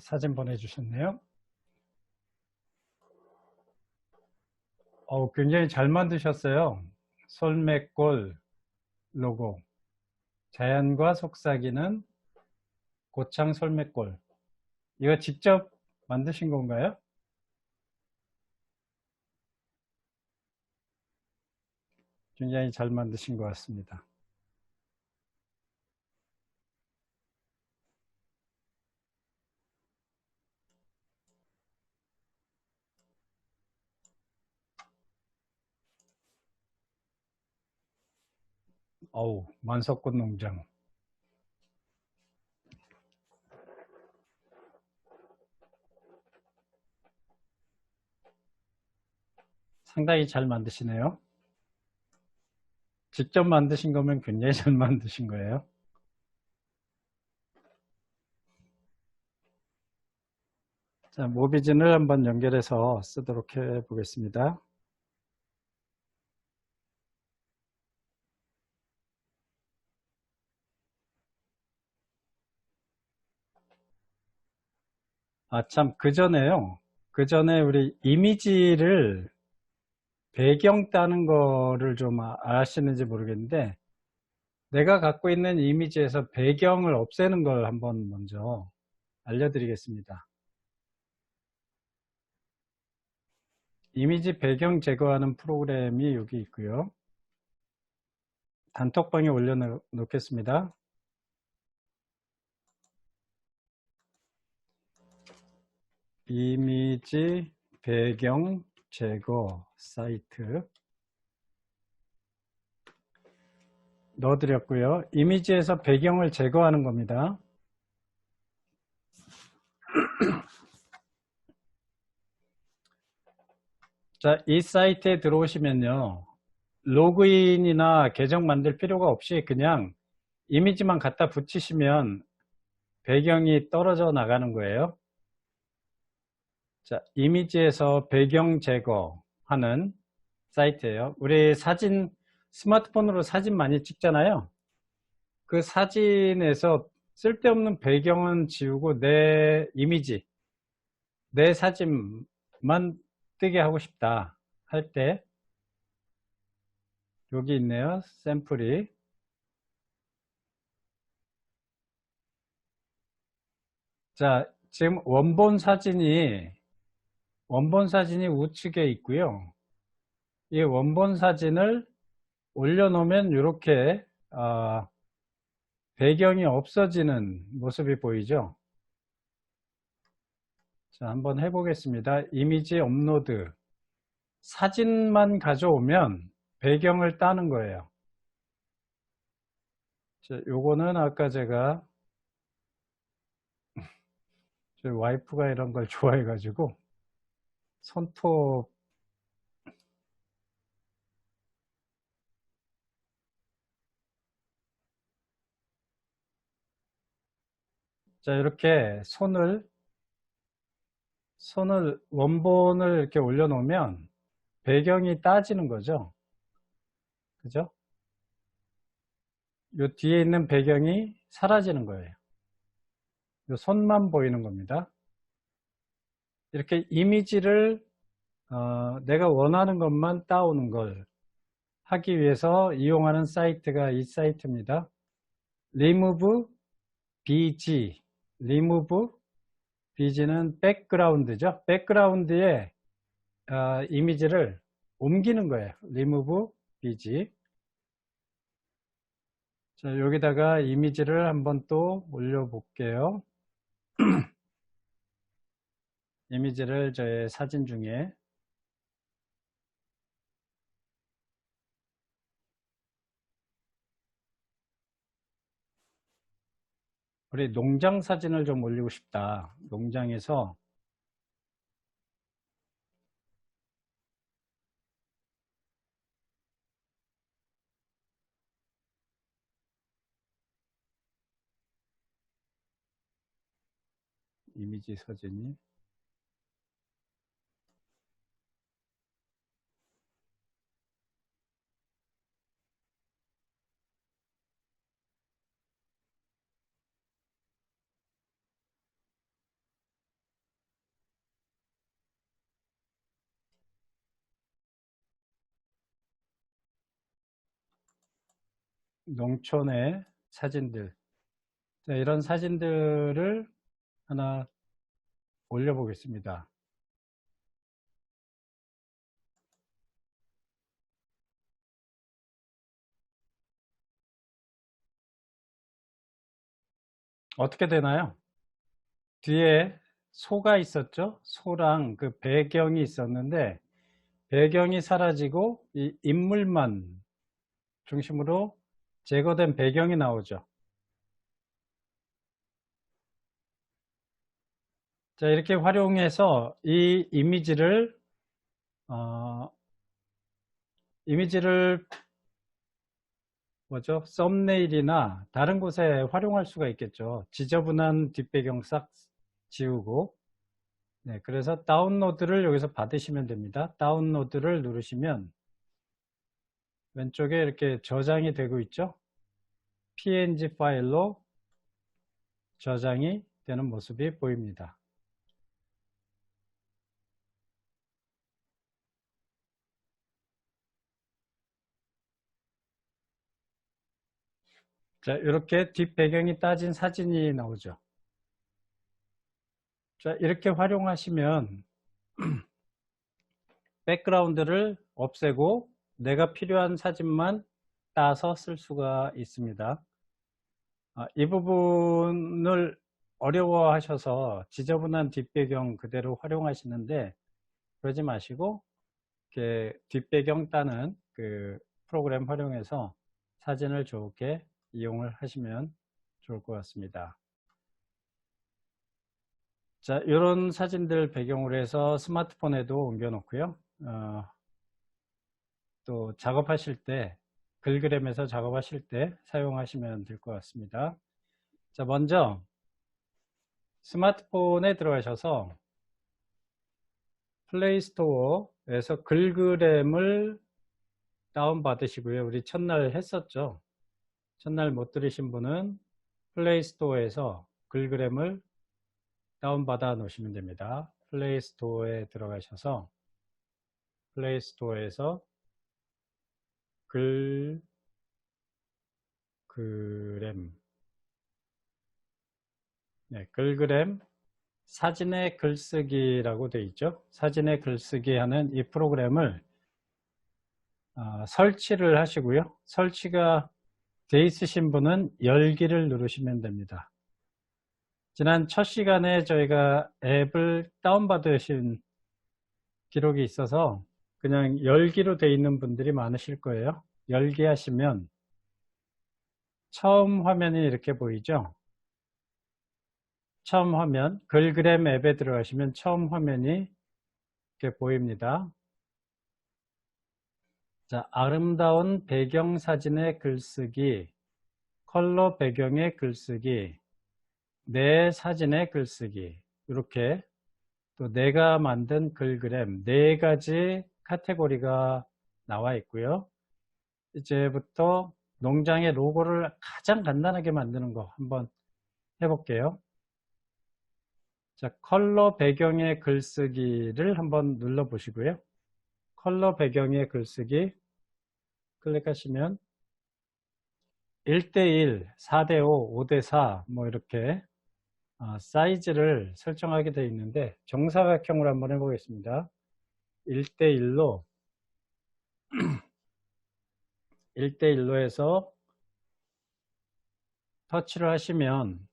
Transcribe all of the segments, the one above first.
사진 보내주셨네요. 굉장히 잘 만드셨어요. 솔맥골 로고. 자연과 속삭이는 고창 솔맥골. 이거 직접 만드신 건가요? 굉장히 잘 만드신 것 같습니다. 만석꽃 농장. 상당히 잘 만드시네요. 직접 만드신 거면 굉장히 잘 만드신 거예요. 자, 모비진을 한번 연결해서 쓰도록 해 보겠습니다. 참, 그 전에요. 그 전에 우리 이미지를 배경 따는 거를 좀 아시는지 모르겠는데, 내가 갖고 있는 이미지에서 배경을 없애는 걸 한번 먼저 알려드리겠습니다. 이미지 배경 제거하는 프로그램이 여기 있고요. 단톡방에 올려놓겠습니다. 이미지 배경 제거 사이트 넣어드렸고요. 이미지에서 배경을 제거하는 겁니다. 자, 이 사이트에 들어오시면요. 로그인이나 계정 만들 필요가 없이 그냥 이미지만 갖다 붙이시면 배경이 떨어져 나가는 거예요. 자, 이미지에서 배경 제거하는 사이트예요. 우리 스마트폰으로 사진 많이 찍잖아요. 그 사진에서 쓸데없는 배경은 지우고 내 이미지, 내 사진만 뜨게 하고 싶다 할 때 여기 있네요. 샘플이. 자, 지금 원본 사진이 우측에 있고요. 이 원본 사진을 올려놓으면 이렇게 배경이 없어지는 모습이 보이죠. 자, 한번 해보겠습니다. 이미지 업로드. 사진만 가져오면 배경을 따는 거예요. 자, 요거는 아까 제가 저희 와이프가 이런 걸 좋아해가지고 손톱 자, 이렇게 손을 원본을 이렇게 올려놓으면 배경이 따지는 거죠. 그죠? 요 뒤에 있는 배경이 사라지는 거예요. 요 손만 보이는 겁니다. 이렇게 이미지를 내가 원하는 것만 따오는 걸 하기 위해서 이용하는 사이트가 이 사이트입니다. remove bg remove bg는 백그라운드죠. 백그라운드에 이미지를 옮기는 거예요. remove bg. 자, 여기다가 이미지를 한번 또 올려 볼게요. 이미지를 저의 사진 중에 우리 농장 사진을 좀 올리고 싶다. 농장에서 이미지 사진이 농촌의 사진들. 자, 이런 사진들을 하나 올려보겠습니다. 어떻게 되나요? 뒤에 소가 있었죠? 소랑 그 배경이 있었는데 배경이 사라지고 이 인물만 중심으로 제거된 배경이 나오죠. 자, 이렇게 활용해서 이 이미지를 뭐죠? 썸네일이나 다른 곳에 활용할 수가 있겠죠. 지저분한 뒷배경 싹 지우고. 네, 그래서 다운로드를 여기서 받으시면 됩니다. 다운로드를 누르시면 왼쪽에 이렇게 저장이 되고 있죠. PNG 파일로 저장이 되는 모습이 보입니다. 자, 이렇게 뒷배경이 따진 사진이 나오죠. 자, 이렇게 활용하시면 백그라운드를 없애고 내가 필요한 사진만 따서 쓸 수가 있습니다. 이 부분을 어려워하셔서 지저분한 뒷배경 그대로 활용하시는데 그러지 마시고 이렇게 뒷배경 따는 그 프로그램 활용해서 사진을 좋게 이용을 하시면 좋을 것 같습니다. 자, 이런 사진들 배경으로 해서 스마트폰에도 옮겨 놓고요. 또 작업하실 때 글그램에서 작업하실 때 사용하시면 될 것 같습니다. 자, 먼저 스마트폰에 들어가셔서 플레이스토어에서 글그램을 다운받으시고요. 우리 첫날 했었죠. 첫날 못 들으신 분은 플레이스토어에서 글그램을 다운받아 놓으시면 됩니다. 플레이스토어에 들어가셔서 플레이스토어에서 글그램, 네, 글그램 사진의 글쓰기라고 되어 있죠. 사진의 글쓰기 하는 이 프로그램을 설치를 하시고요. 설치가 돼 있으신 분은 열기를 누르시면 됩니다. 지난 첫 시간에 저희가 앱을 다운받으신 기록이 있어서 그냥 열기로 되어 있는 분들이 많으실 거예요. 열기 하시면 처음 화면이 이렇게 보이죠. 처음 화면, 글그램 앱에 들어가시면 처음 화면이 이렇게 보입니다. 자, 아름다운 배경 사진의 글쓰기, 컬러 배경의 글쓰기, 내 사진의 글쓰기, 이렇게 또 내가 만든 글그램 4가지 카테고리가 나와 있고요. 이제부터 농장의 로고를 가장 간단하게 만드는 거 한번 해볼게요. 자, 컬러 배경의 글쓰기를 한번 눌러 보시고요. 컬러 배경의 글쓰기 클릭하시면 1대1, 4대5, 5대4 뭐 이렇게 사이즈를 설정하게 되어 있는데 정사각형으로 한번 해보겠습니다. 1대1로 1대1로 해서 터치를 하시면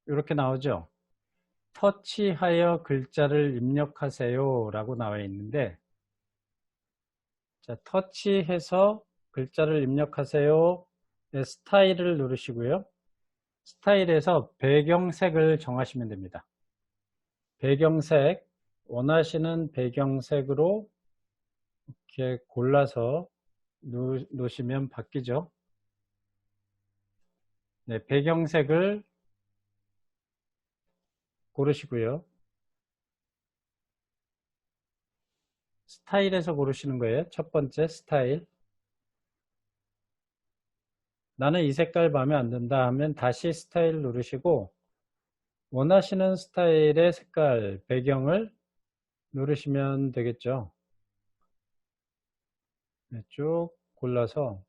이렇게 나오죠. 터치하여 글자를 입력하세요 라고 나와 있는데 자, 터치해서 글자를 입력하세요. 네, 스타일을 누르시고요. 스타일에서 배경색을 정하시면 됩니다. 배경색 원하시는 배경색으로 이렇게 골라서 놓으시면 바뀌죠. 네, 배경색을 고르시고요. 스타일에서 고르시는 거예요. 첫 번째 스타일. 나는 이 색깔 마음에 안 든다 하면 다시 스타일 누르시고 원하시는 스타일의 색깔, 배경을 누르시면 되겠죠. 네, 쭉 골라서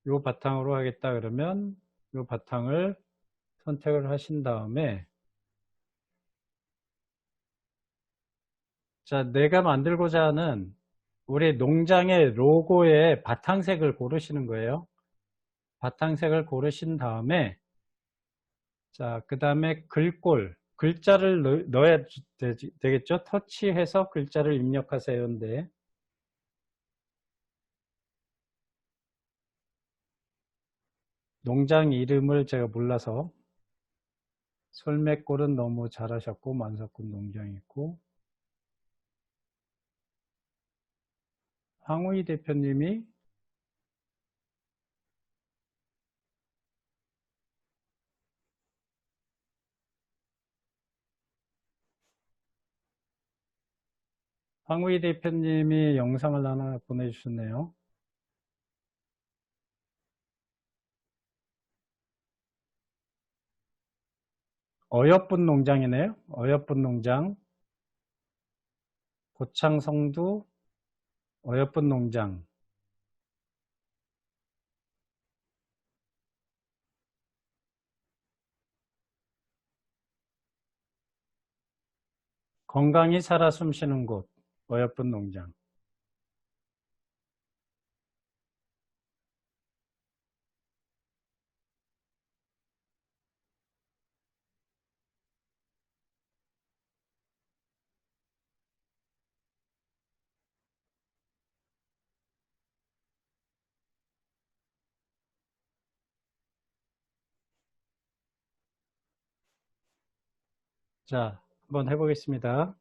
요 바탕으로 하겠다 그러면 요 바탕을 선택을 하신 다음에, 자, 내가 만들고자 하는 우리 농장의 로고의 바탕색을 고르시는 거예요. 바탕색을 고르신 다음에, 자, 그 다음에 글자를 넣어야 되겠죠? 터치해서 글자를 입력하세요인데, 농장 이름을 제가 몰라서, 솔매골은 너무 잘하셨고, 만석군 농장이 있고, 황우희 대표님이 황우희 대표님이 영상을 하나 보내주셨네요. 어여쁜 농장이네요. 어여쁜 농장. 고창성두 어여쁜 농장. 건강히 살아 숨쉬는 곳. 어여쁜 농장. 자, 한번 해보겠습니다.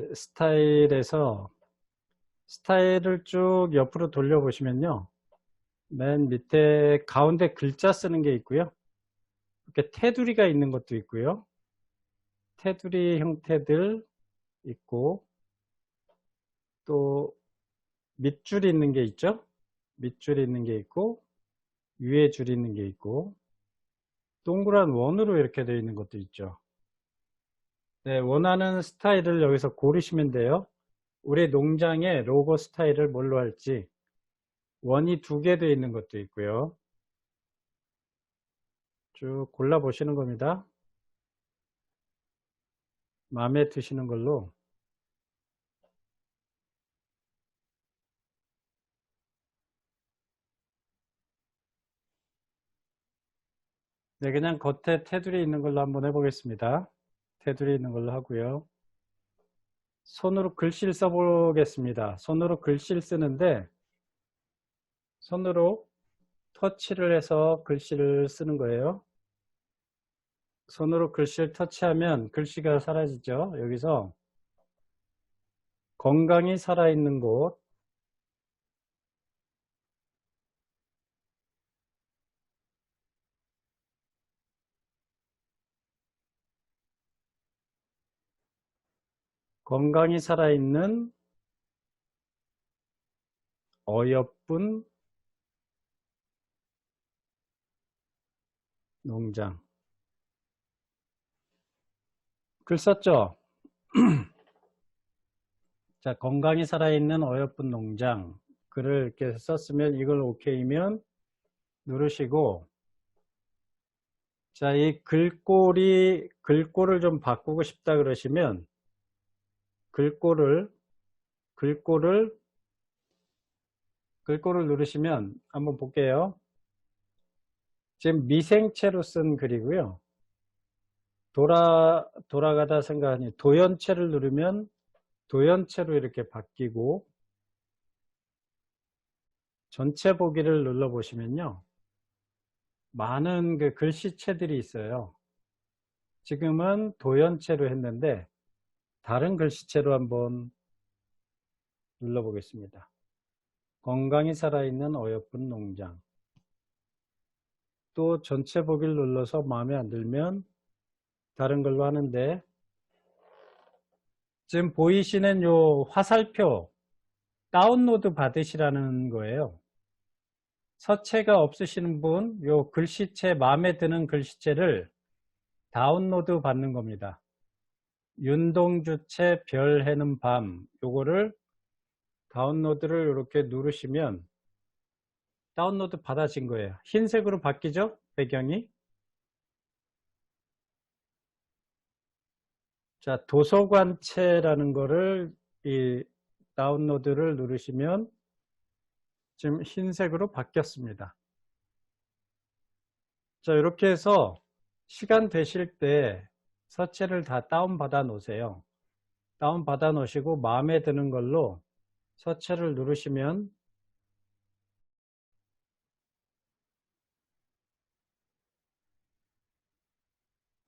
스타일에서 스타일을 쭉 옆으로 돌려보시면요. 맨 밑에 가운데 글자 쓰는 게 있고요. 이렇게 테두리가 있는 것도 있고요. 테두리 형태들 있고, 또 밑줄이 있는 게 있죠. 밑줄이 있는 게 있고, 위에 줄이 있는 게 있고, 동그란 원으로 이렇게 되어 있는 것도 있죠. 네, 원하는 스타일을 여기서 고르시면 돼요. 우리 농장의 로고 스타일을 뭘로 할지. 원이 2개 되어 있는 것도 있고요. 쭉 골라보시는 겁니다. 마음에 드시는 걸로. 네, 그냥 겉에 테두리 있는 걸로 한번 해보겠습니다. 테두리 있는 걸로 하고요. 손으로 글씨를 써보겠습니다. 손으로 글씨를 쓰는데, 손으로 터치를 해서 글씨를 쓰는 거예요. 손으로 글씨를 터치하면 글씨가 사라지죠. 여기서 건강히 살아있는 곳, 건강히 살아있는 어여쁜 농장. 글 썼죠? 자, 건강히 살아있는 어여쁜 농장. 글을 이렇게 썼으면 이걸 OK면 누르시고, 자, 이 글꼴을 좀 바꾸고 싶다 그러시면, 글꼴을, 글꼴을, 글꼴을 누르시면 한번 볼게요. 지금 미생채로 쓴 글이고요. 돌아가다 생각하니 도연체를 누르면 도연체로 이렇게 바뀌고, 전체 보기를 눌러보시면요. 많은 그 글씨체들이 있어요. 지금은 도연체로 했는데 다른 글씨체로 한번 눌러보겠습니다. 건강히 살아있는 어여쁜 농장. 또 전체 보기를 눌러서 마음에 안 들면 다른 걸로 하는데, 지금 보이시는 요 화살표 다운로드 받으시라는 거예요. 서체가 없으시는 분, 요 글씨체, 마음에 드는 글씨체를 다운로드 받는 겁니다. 윤동주체 별 해는 밤, 요거를 다운로드를 이렇게 누르시면 다운로드 받아진 거예요. 흰색으로 바뀌죠? 배경이. 자, 도서관체라는 거를 이 다운로드를 누르시면 지금 흰색으로 바뀌었습니다. 자, 이렇게 해서 시간 되실 때 서체를 다 다운받아 놓으세요. 다운받아 놓으시고 마음에 드는 걸로 서체를 누르시면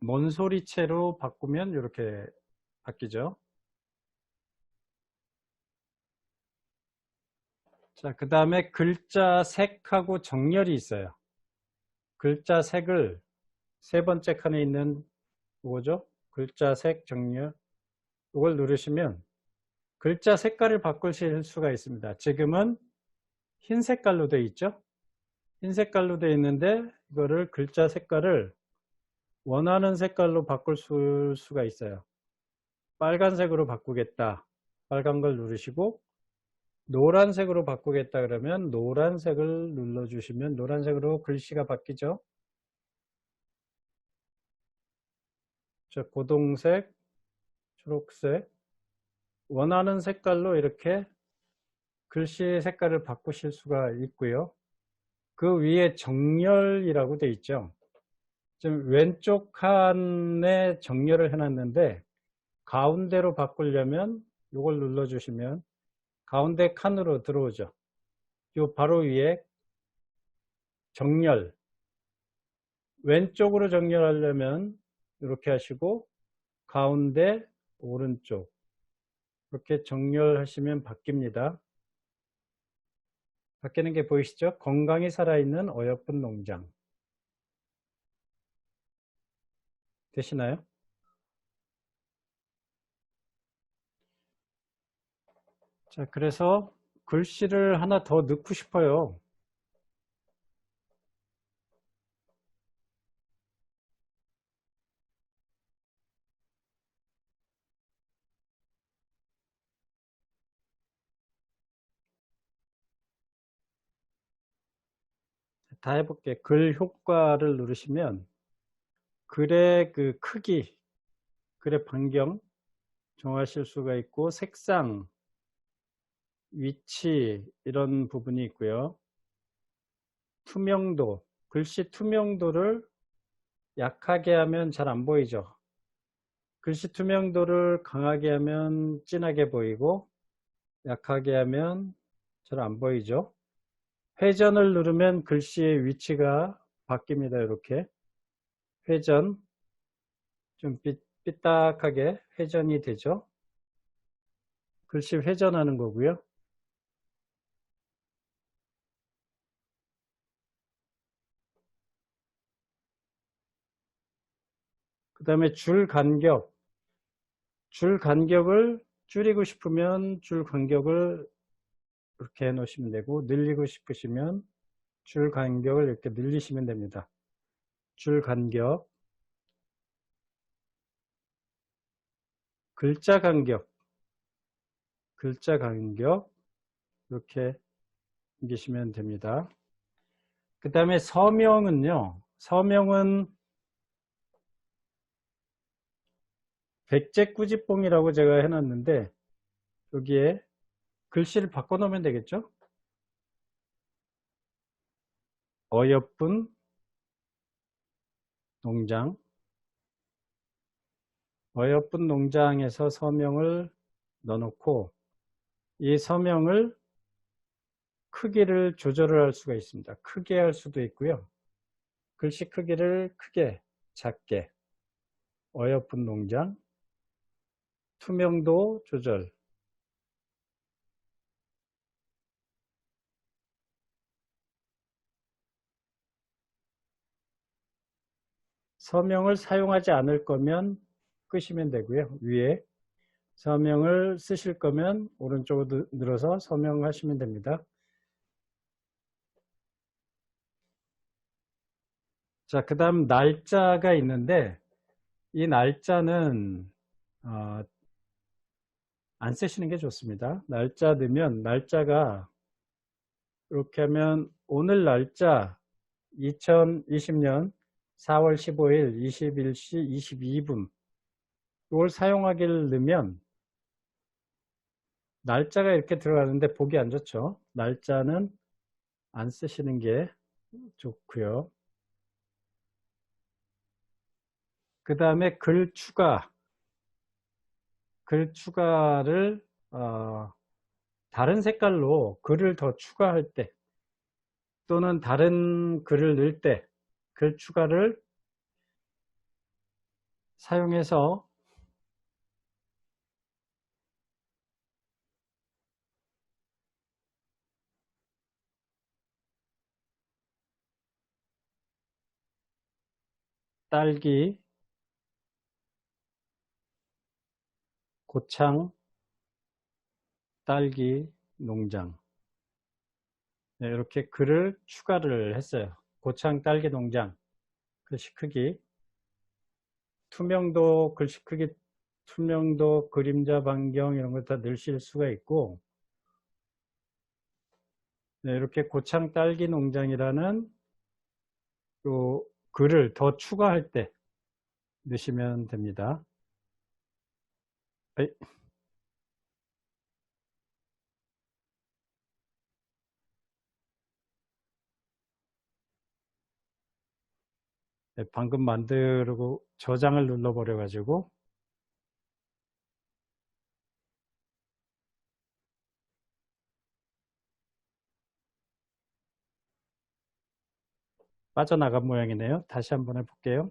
몬소리체로 바꾸면 이렇게 바뀌죠. 자, 그 다음에 글자 색하고 정렬이 있어요. 글자 색을 세 번째 칸에 있는 뭐죠? 글자 색 정렬. 이걸 누르시면 글자 색깔을 바꾸실 수가 있습니다. 지금은 흰 색깔로 되어 있죠? 흰 색깔로 되어 있는데 이거를 글자 색깔을 원하는 색깔로 바꿀 수가 있어요. 빨간색으로 바꾸겠다. 빨간 걸 누르시고 노란색으로 바꾸겠다 그러면 노란색을 눌러주시면 노란색으로 글씨가 바뀌죠. 자, 고동색, 초록색 원하는 색깔로 이렇게 글씨 색깔을 바꾸실 수가 있고요. 그 위에 정렬이라고 되어 있죠. 지금 왼쪽 칸에 정렬을 해놨는데 가운데로 바꾸려면 이걸 눌러주시면 가운데 칸으로 들어오죠. 요 바로 위에 정렬, 왼쪽으로 정렬하려면 이렇게 하시고 가운데 오른쪽 이렇게 정렬하시면 바뀝니다. 바뀌는 게 보이시죠? 건강히 살아있는 어여쁜 농장 되시나요? 자, 그래서 글씨를 하나 더 넣고 싶어요. 다 해볼게. 글 효과를 누르시면 글의 그 크기, 글의 반경 정하실 수가 있고 색상, 위치 이런 부분이 있고요. 투명도, 글씨 투명도를 약하게 하면 잘 안 보이죠. 글씨 투명도를 강하게 하면 진하게 보이고 약하게 하면 잘 안 보이죠. 회전을 누르면 글씨의 위치가 바뀝니다. 이렇게 회전 좀 삐딱하게 회전이 되죠. 글씨 회전하는 거고요. 그 다음에 줄 간격을 줄이고 싶으면 줄 간격을 이렇게 해 놓으시면 되고 늘리고 싶으시면 줄 간격을 이렇게 늘리시면 됩니다. 줄 간격, 글자 간격 이렇게 옮기시면 됩니다. 그 다음에 서명은 백제꾸지뽕이라고 제가 해놨는데 여기에 글씨를 바꿔놓으면 되겠죠. 어여쁜 농장, 어여쁜 농장에서 서명을 넣어놓고 이 서명을 크기를 조절을 할 수가 있습니다. 크게 할 수도 있고요. 글씨 크기를 크게, 작게, 어여쁜 농장, 투명도 조절, 서명을 사용하지 않을 거면 끄시면 되고요. 위에 서명을 쓰실 거면 오른쪽으로 늘어서 서명하시면 됩니다. 자, 그 다음 날짜가 있는데 이 날짜는 안 쓰시는 게 좋습니다. 날짜 넣으면 날짜가 이렇게 하면 오늘 날짜 2020년 4월 15일 21시 22분 이걸 사용하기를 넣으면 날짜가 이렇게 들어가는데 보기 안 좋죠. 날짜는 안 쓰시는 게 좋고요. 그 다음에 글 추가를 다른 색깔로 글을 더 추가할 때 또는 다른 글을 넣을 때 글 추가를 사용해서 딸기, 고창, 딸기 농장 네, 이렇게 글을 추가를 했어요. 고창 딸기 농장 글씨 크기 투명도 글씨 크기 투명도 그림자 반경 이런 걸 다 넣으실 수가 있고 네, 이렇게 고창 딸기 농장이라는 또 글을 더 추가할 때 넣으시면 됩니다. 네, 방금 만들고 저장을 눌러버려 가지고 빠져나간 모양이네요. 다시 한번 해볼게요.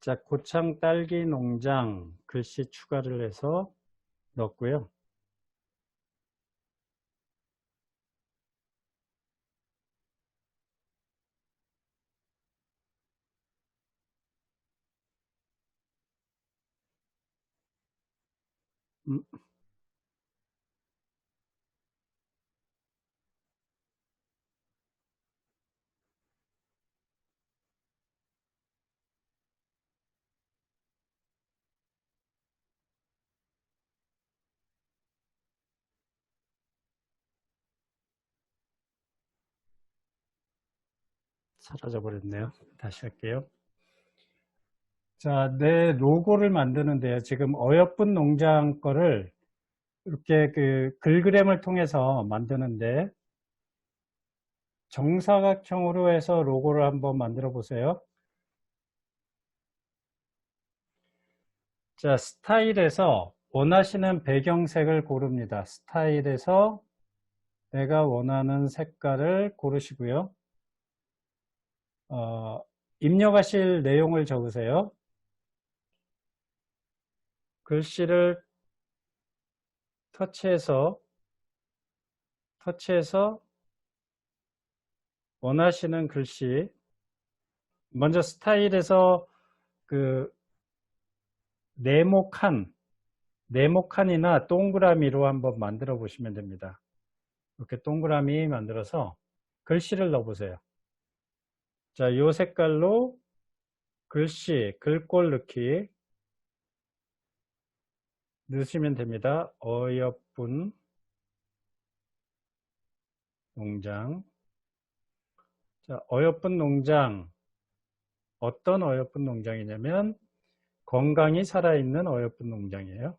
자, 고창 딸기 농장 글씨 추가를 해서 넣었고요. 음, 사라져 버렸네요. 다시 할게요. 자, 내 로고를 만드는데요. 지금 어여쁜 농장 거를 이렇게 그 글그램을 통해서 만드는데 정사각형으로 해서 로고를 한번 만들어 보세요. 자, 스타일에서 원하시는 배경색을 고릅니다. 스타일에서 내가 원하는 색깔을 고르시고요. 입력하실 내용을 적으세요. 글씨를 터치해서 원하시는 글씨 먼저 스타일에서 그 네모칸이나 동그라미로 한번 만들어 보시면 됩니다. 이렇게 동그라미 만들어서 글씨를 넣어 보세요. 자, 이 색깔로 글씨, 글꼴 넣기 넣으시면 됩니다. 어여쁜 농장. 자, 어여쁜 농장. 어떤 어여쁜 농장이냐면 건강히 살아있는 어여쁜 농장이에요.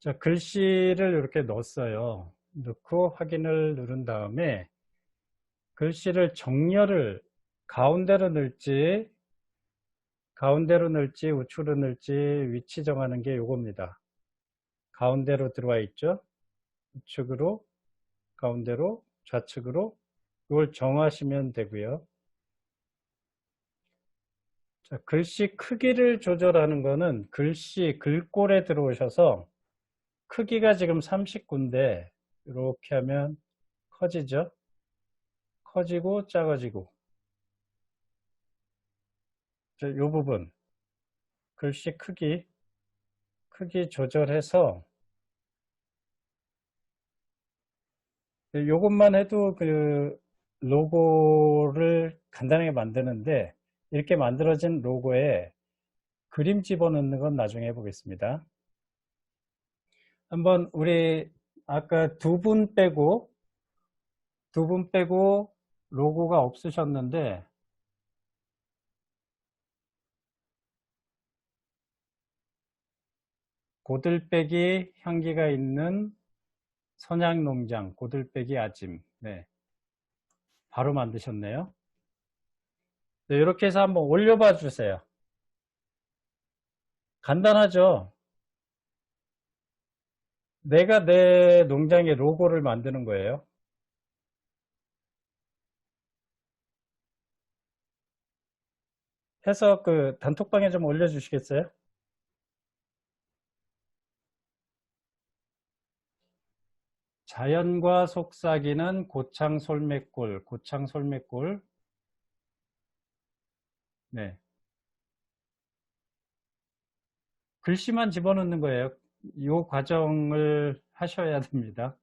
자, 글씨를 이렇게 넣었어요. 넣고 확인을 누른 다음에 글씨를 정렬을 가운데로 넣을지 우측으로 넣을지 위치 정하는 게 요겁니다. 가운데로 들어와 있죠. 우측으로, 가운데로, 좌측으로 이걸 정하시면 되고요. 자, 글씨 크기를 조절하는 거는 글꼴에 들어오셔서 크기가 지금 39인데 이렇게 하면 커지죠. 커지고 작아지고 이 부분 글씨 크기 조절해서 이것만 해도 그 로고를 간단하게 만드는데, 이렇게 만들어진 로고에 그림 집어넣는 건 나중에 해보겠습니다. 한번 우리 아까 두 분 빼고 로고가 없으셨는데, 고들빼기 향기가 있는 선양농장, 고들빼기 아짐. 네, 바로 만드셨네요. 네, 이렇게 해서 한번 올려봐 주세요. 간단하죠? 내가 내 농장의 로고를 만드는 거예요. 해서 그 단톡방에 좀 올려주시겠어요? 자연과 속삭이는 고창 솔매골. 네. 글씨만 집어넣는 거예요. 이 과정을 하셔야 됩니다.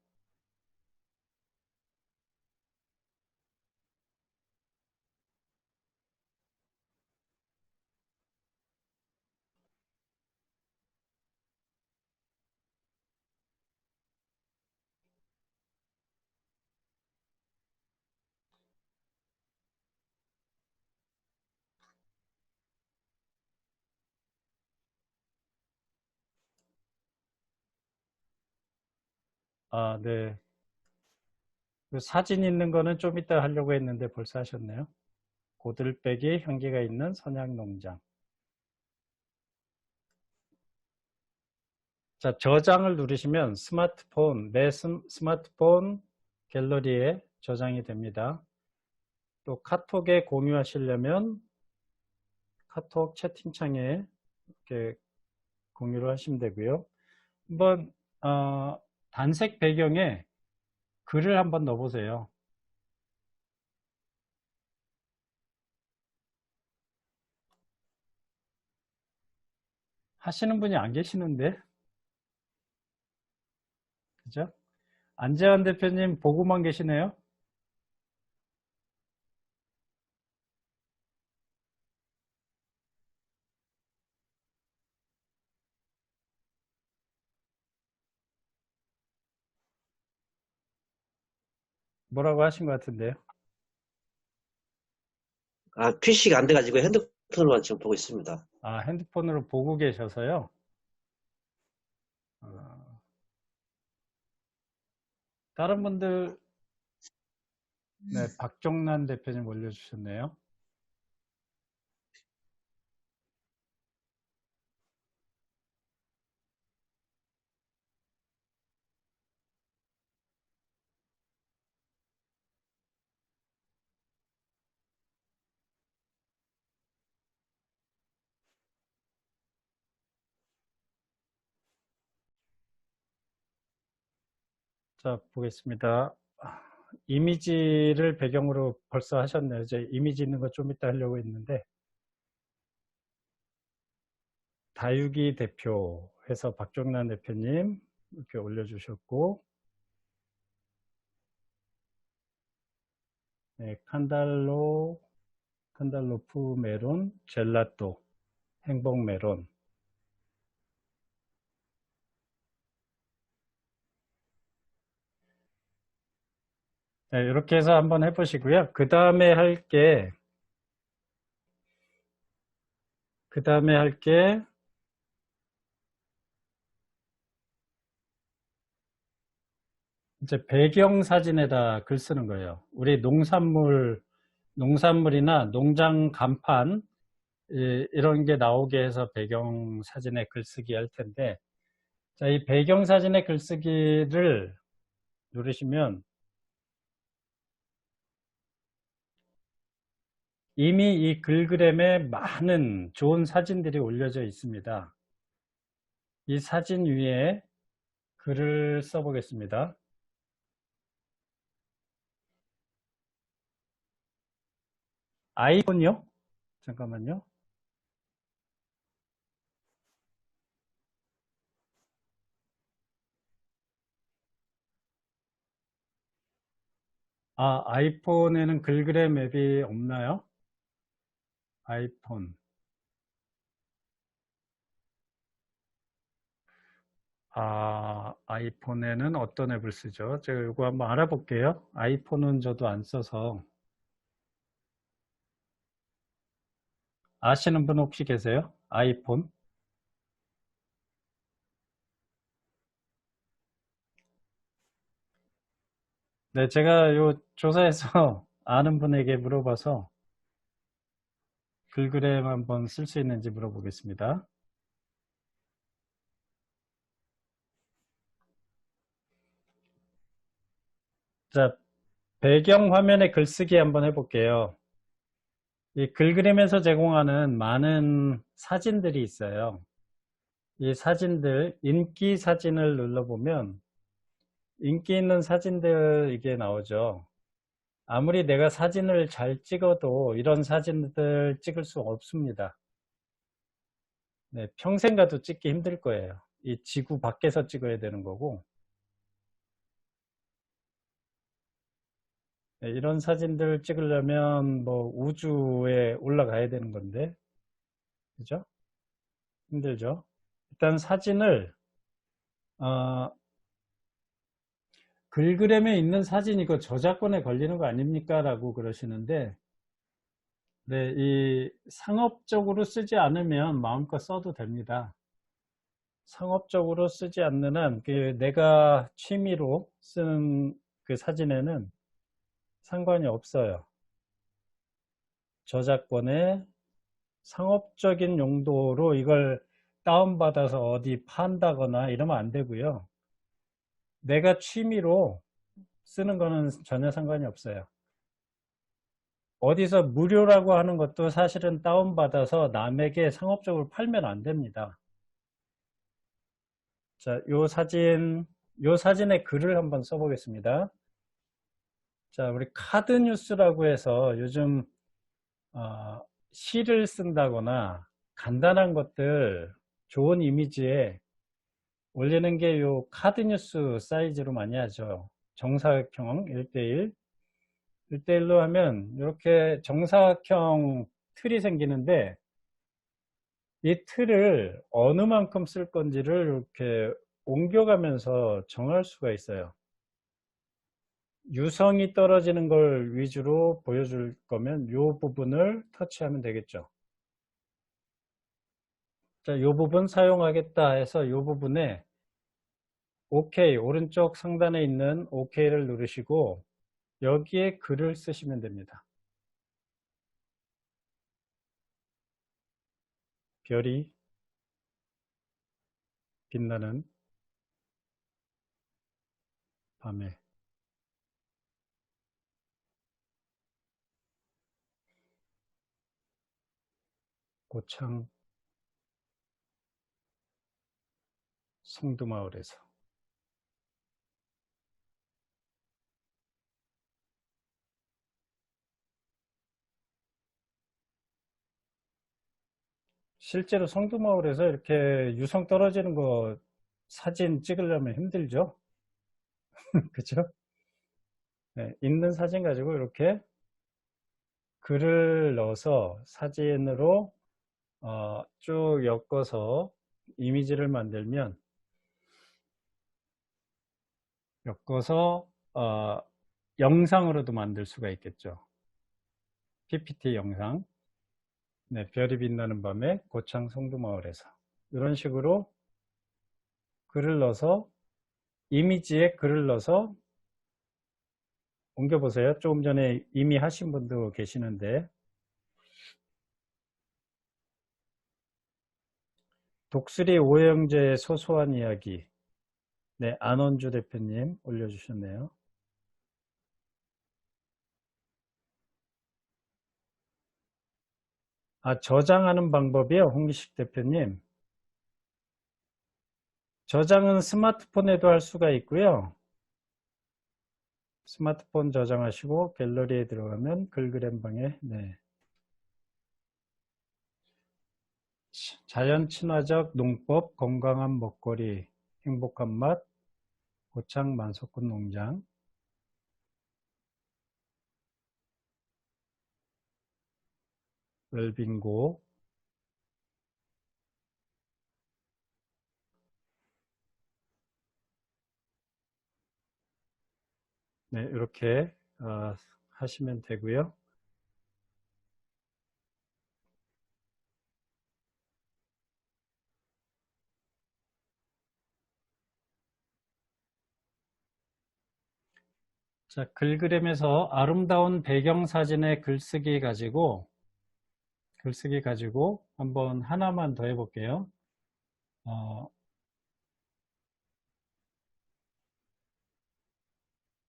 아, 네. 그 사진 있는 거는 좀 이따 하려고 했는데 벌써 하셨네요. 고들빼기 향기가 있는 선양농장. 자, 저장을 누르시면 내 스마트폰 갤러리에 저장이 됩니다. 또 카톡에 공유하시려면 카톡 채팅창에 이렇게 공유를 하시면 되고요. 한번 단색 배경에 글을 한번 넣어보세요. 하시는 분이 안 계시는데, 그죠? 안재환 대표님 보고만 계시네요. 뭐라고 하신 것 같은데요. 아, PC가 안 돼가지고 핸드폰으로만 지금 보고 있습니다. 아, 핸드폰으로 보고 계셔서요. 어, 다른 분들, 네, 박종란 대표님 올려주셨네요. 자, 보겠습니다. 이미지를 배경으로 벌써 하셨네요. 이제 이미지 있는 거 좀 이따 하려고 했는데, 다육이 대표 해서 박종란 대표님 이렇게 올려주셨고, 네, 칸달로프 메론, 젤라또, 행복 메론. 네, 이렇게 해서 한번 해보시고요. 그 다음에 할 게, 이제 배경 사진에다 글 쓰는 거예요. 우리 농산물이나 농장 간판, 이런 게 나오게 해서 배경 사진에 글쓰기 할 텐데, 자, 이 배경 사진에 글쓰기를 누르시면 이미 이 글그램에 많은 좋은 사진들이 올려져 있습니다. 이 사진 위에 글을 써보겠습니다. 아이콘요? 잠깐만요. 아이폰에는 글그램 앱이 없나요? 아이폰. 아이폰에는 어떤 앱을 쓰죠? 제가 이거 한번 알아볼게요. 아이폰은 저도 안 써서. 아시는 분 혹시 계세요? 아이폰? 네, 제가 요 조사해서 아는 분에게 물어봐서 글그램 한번 쓸 수 있는지 물어보겠습니다. 자, 배경 화면에 글쓰기 한번 해볼게요. 이 글그램에서 제공하는 많은 사진들이 있어요. 이 사진들, 인기 사진을 눌러보면 인기 있는 사진들 이게 나오죠. 아무리 내가 사진을 잘 찍어도 이런 사진들 찍을 수 없습니다. 네, 평생 가도 찍기 힘들 거예요. 이 지구 밖에서 찍어야 되는 거고. 네, 이런 사진들 찍으려면 뭐 우주에 올라가야 되는 건데, 그죠? 힘들죠? 일단 사진을, 어, 글그램에 있는 사진 이거 저작권에 걸리는 거 아닙니까? 라고 그러시는데, 네, 이 상업적으로 쓰지 않으면 마음껏 써도 됩니다. 상업적으로 쓰지 않는 한, 내가 취미로 쓰는 그 사진에는 상관이 없어요. 저작권에 상업적인 용도로 이걸 다운받아서 어디 판다거나 이러면 안 되고요. 내가 취미로 쓰는 거는 전혀 상관이 없어요. 어디서 무료라고 하는 것도 사실은 다운받아서 남에게 상업적으로 팔면 안 됩니다. 자, 요 사진의 글을 한번 써보겠습니다. 자, 우리 카드 뉴스라고 해서 요즘 시를 쓴다거나 간단한 것들 좋은 이미지에 올리는 게 요 카드 뉴스 사이즈로 많이 하죠. 정사각형 1대1. 1대1로 하면 이렇게 정사각형 틀이 생기는데 이 틀을 어느 만큼 쓸 건지를 이렇게 옮겨가면서 정할 수가 있어요. 유성이 떨어지는 걸 위주로 보여줄 거면 이 부분을 터치하면 되겠죠. 자, 이 부분 사용하겠다 해서 이 부분에 OK, 오른쪽 상단에 있는 OK를 누르시고 여기에 글을 쓰시면 됩니다. 별이 빛나는 밤에 고창 송두마을에서. 실제로 송두마을에서 이렇게 유성 떨어지는 거 사진 찍으려면 힘들죠? 그죠? 네, 있는 사진 가지고 이렇게 글을 넣어서 사진으로 쭉 엮어서 이미지를 만들면 엮어서 영상으로도 만들 수가 있겠죠. PPT 영상. 네, 별이 빛나는 밤에 고창 송두마을에서 이런 식으로 글을 넣어서 이미지에 글을 넣어서 옮겨보세요. 조금 전에 이미 하신 분도 계시는데 독수리 오형제의 소소한 이야기. 네, 안원주 대표님 올려주셨네요. 저장하는 방법이요, 홍기식 대표님. 저장은 스마트폰에도 할 수가 있고요. 스마트폰 저장하시고 갤러리에 들어가면 글그램 방에 네. 자연 친화적 농법, 건강한 먹거리, 행복한 맛, 고창 만석군 농장. 웰빙고. 네, 이렇게 하시면 되고요. 자, 글그램에서 아름다운 배경사진의 글쓰기 가지고 한번 하나만 더 해볼게요.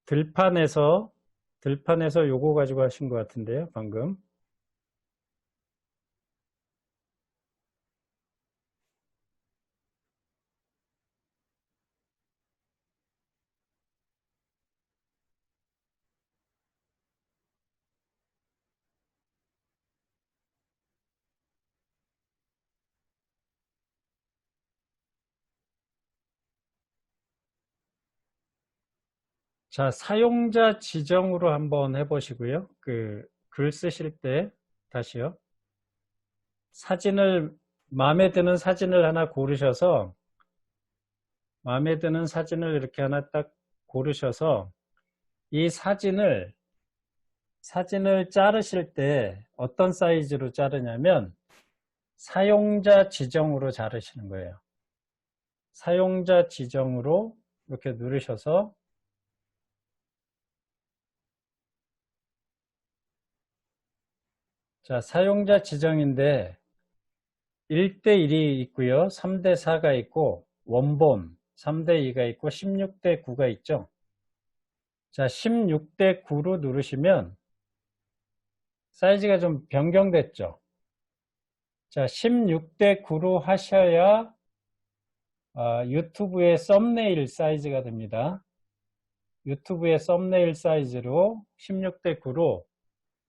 들판에서 요거 가지고 하신 것 같은데요, 방금. 자, 사용자 지정으로 한번 해보시고요. 글 쓰실 때, 다시요. 마음에 드는 사진을 하나 고르셔서, 마음에 드는 사진을 이렇게 하나 딱 고르셔서, 이 사진을 자르실 때 어떤 사이즈로 자르냐면, 사용자 지정으로 자르시는 거예요. 사용자 지정으로 이렇게 누르셔서, 자, 사용자 지정인데 1대1이 있고요. 3대4가 있고 원본 3대2가 있고 16대9가 있죠. 자, 16대9로 누르시면 사이즈가 좀 변경됐죠. 자, 16대9로 하셔야 유튜브의 썸네일 사이즈가 됩니다. 유튜브의 썸네일 사이즈로 16대9로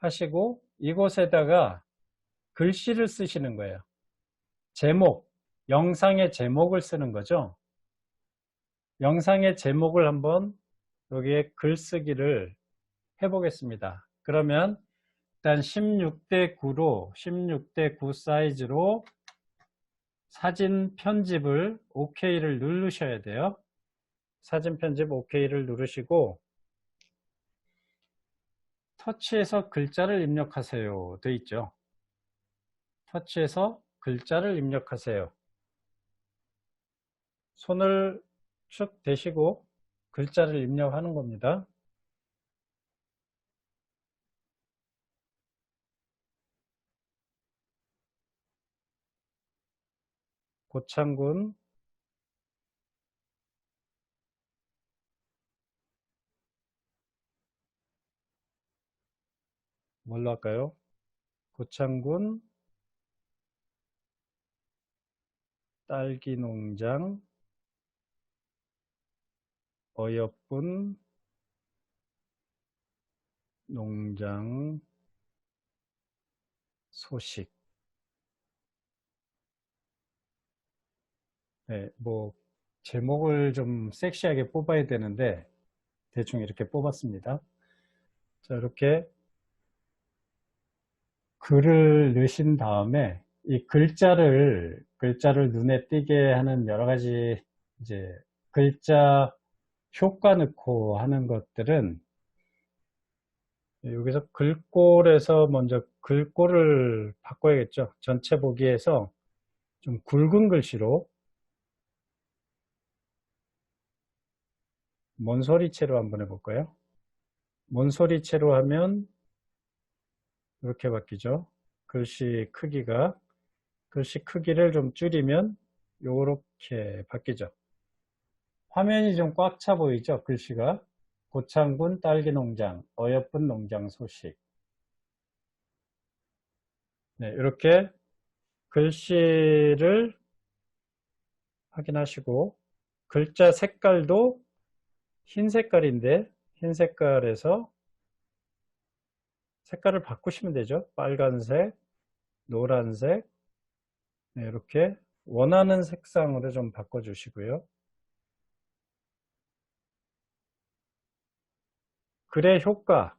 하시고 이곳에다가 글씨를 쓰시는 거예요. 제목, 영상의 제목을 쓰는 거죠. 영상의 제목을 한번 여기에 글쓰기를 해보겠습니다. 그러면 일단 16대9로 16대9 사이즈로 사진 편집을 OK를 누르셔야 돼요. 사진 편집 OK를 누르시고 터치해서 글자를 입력하세요 돼 있죠. 터치해서 글자를 입력하세요. 손을 쭉 대시고 글자를 입력하는 겁니다. 고창군 뭘로 할까요? 고창군 딸기 농장 어여쁜 농장 소식. 네, 뭐 제목을 좀 섹시하게 뽑아야 되는데 대충 이렇게 뽑았습니다. 자, 이렇게 글을 넣으신 다음에 이 글자를 눈에 띄게 하는 여러 가지 이제 글자 효과 넣고 하는 것들은 여기서 글꼴에서 먼저 글꼴을 바꿔야겠죠. 전체 보기에서 좀 굵은 글씨로 몬소리체로 한번 해볼까요? 몬소리체로 하면 이렇게 바뀌죠. 글씨 크기를 좀 줄이면 이렇게 바뀌죠. 화면이 좀 꽉 차 보이죠? 글씨가 고창군 딸기농장 어여쁜 농장 소식. 네, 이렇게 글씨를 확인하시고 글자 색깔도 흰 색깔인데 흰 색깔에서 색깔을 바꾸시면 되죠. 빨간색, 노란색, 네, 이렇게 원하는 색상으로 좀 바꿔주시고요. 글의 효과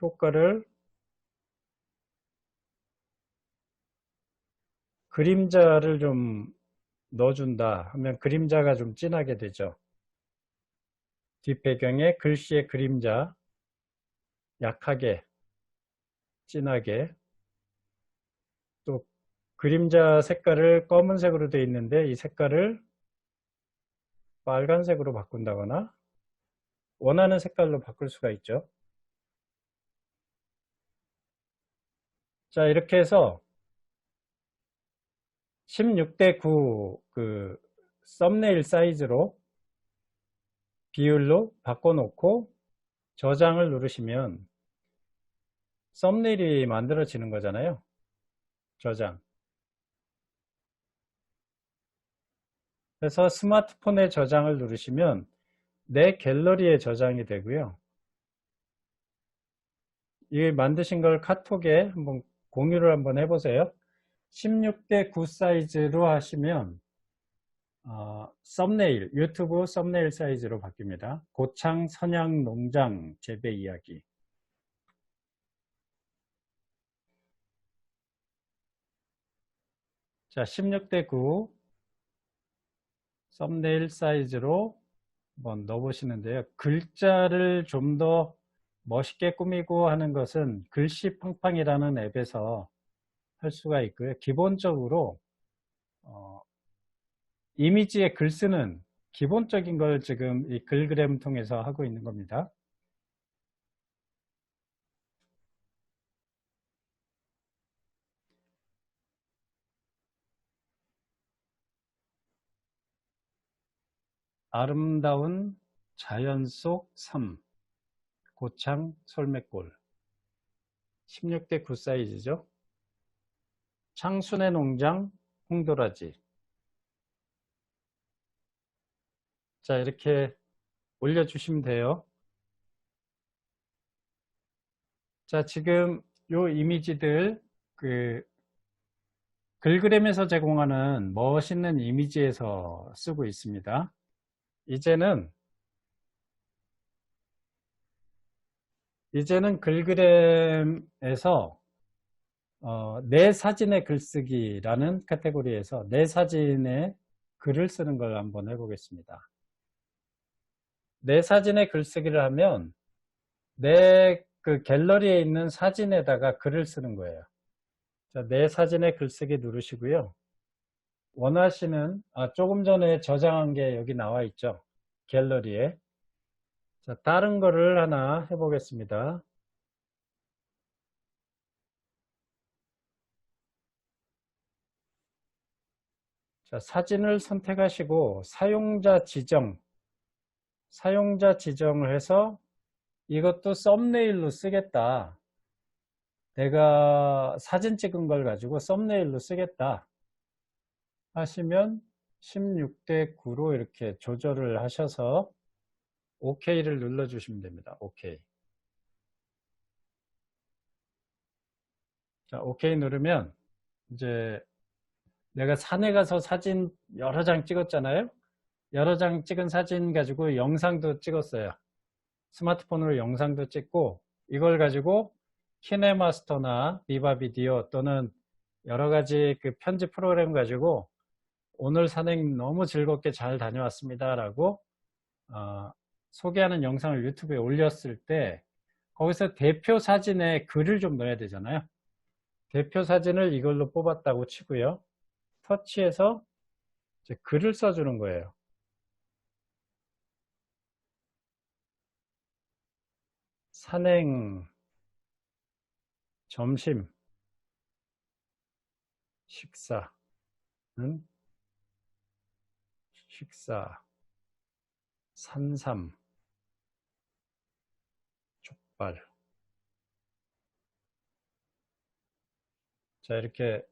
효과를 그림자를 좀 넣어준다 하면 그림자가 좀 진하게 되죠. 뒷배경에 글씨의 그림자 약하게 진하게, 또 그림자 색깔을 검은색으로 되어 있는데 이 색깔을 빨간색으로 바꾼다거나 원하는 색깔로 바꿀 수가 있죠. 자, 이렇게 해서 16대 9 그 썸네일 사이즈로 비율로 바꿔놓고 저장을 누르시면 썸네일이 만들어지는 거잖아요. 저장. 그래서 스마트폰에 저장을 누르시면 내 갤러리에 저장이 되고요. 이 만드신 걸 카톡에 한번 공유를 한번 해보세요. 16대 9 사이즈로 하시면 썸네일, 유튜브 썸네일 사이즈로 바뀝니다. 고창 선양 농장 재배 이야기. 자, 16대 9 썸네일 사이즈로 한번 넣어보시는데요. 글자를 좀 더 멋있게 꾸미고 하는 것은 글씨 팡팡이라는 앱에서 할 수가 있고요. 기본적으로 이미지에 글 쓰는 기본적인 걸 지금 이 글그램 통해서 하고 있는 겁니다. 아름다운 자연 속 삶, 고창 솔매골. 16대 9 사이즈죠. 창순의 농장 홍도라지. 자, 이렇게 올려주시면 돼요. 자, 지금 요 이미지들 그 글그램에서 제공하는 멋있는 이미지에서 쓰고 있습니다. 이제는 글그램에서 내 사진의 글쓰기라는 카테고리에서 내 사진의 글을 쓰는 걸 한번 해보겠습니다. 내 사진의 글쓰기를 하면 내 그 갤러리에 있는 사진에다가 글을 쓰는 거예요. 자, 내 사진의 글쓰기 누르시고요. 원하시는 조금 전에 저장한 게 여기 나와 있죠. 갤러리에. 자, 다른 거를 하나 해보겠습니다. 자, 사진을 선택하시고 사용자 지정을 해서 이것도 썸네일로 쓰겠다. 내가 사진 찍은 걸 가지고 썸네일로 쓰겠다 하시면 16대 9로 이렇게 조절을 하셔서 OK를 눌러주시면 됩니다. OK. 자, OK 누르면 이제 내가 산에 가서 사진 여러 장 찍었잖아요. 여러 장 찍은 사진 가지고 영상도 찍었어요. 스마트폰으로 영상도 찍고 이걸 가지고 키네마스터나 비바 비디오 또는 여러 가지 그 편집 프로그램 가지고 오늘 산행 너무 즐겁게 잘 다녀왔습니다 라고 소개하는 영상을 유튜브에 올렸을 때 거기서 대표 사진에 글을 좀 넣어야 되잖아요. 대표 사진을 이걸로 뽑았다고 치고요. 터치해서 이제 글을 써주는 거예요. 산행, 점심, 식사, 산삼, 족발. 자, 이렇게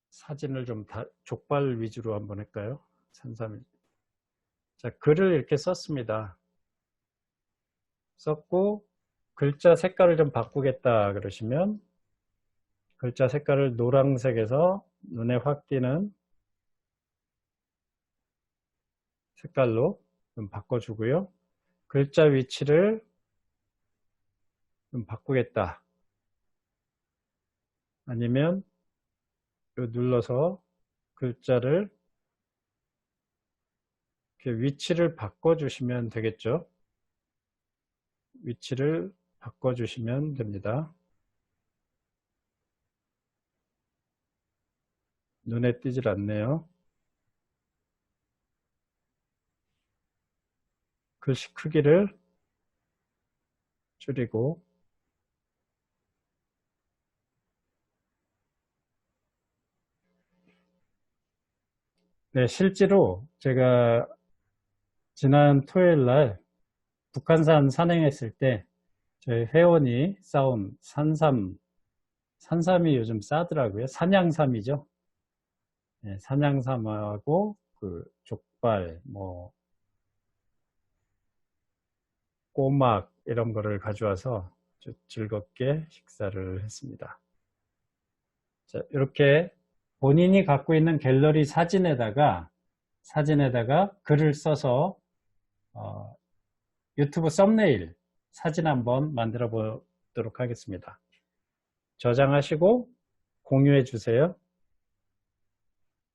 사진을 좀 족발 위주로 한번 할까요? 산삼. 자, 글을 이렇게 썼습니다. 썼고 글자 색깔을 좀 바꾸겠다 그러시면 글자 색깔을 노란색에서 눈에 확 띄는 색깔로 좀 바꿔주고요. 글자 위치를 좀 바꾸겠다. 아니면 요 눌러서 글자를 이렇게 위치를 바꿔주시면 되겠죠. 위치를 바꿔주시면 됩니다. 눈에 띄질 않네요. 글씨 크기를 줄이고, 네, 실제로 제가 지난 토요일 날 북한산 산행했을 때 저희 회원이 싸온 산삼이 요즘 싸더라고요. 산양삼이죠. 네, 산양삼하고 그 족발, 뭐 꼬막 이런 거를 가져와서 아주 즐겁게 식사를 했습니다. 자, 이렇게 본인이 갖고 있는 갤러리 사진에다가 글을 써서 유튜브 썸네일 사진 한번 만들어 보도록 하겠습니다. 저장하시고 공유해 주세요.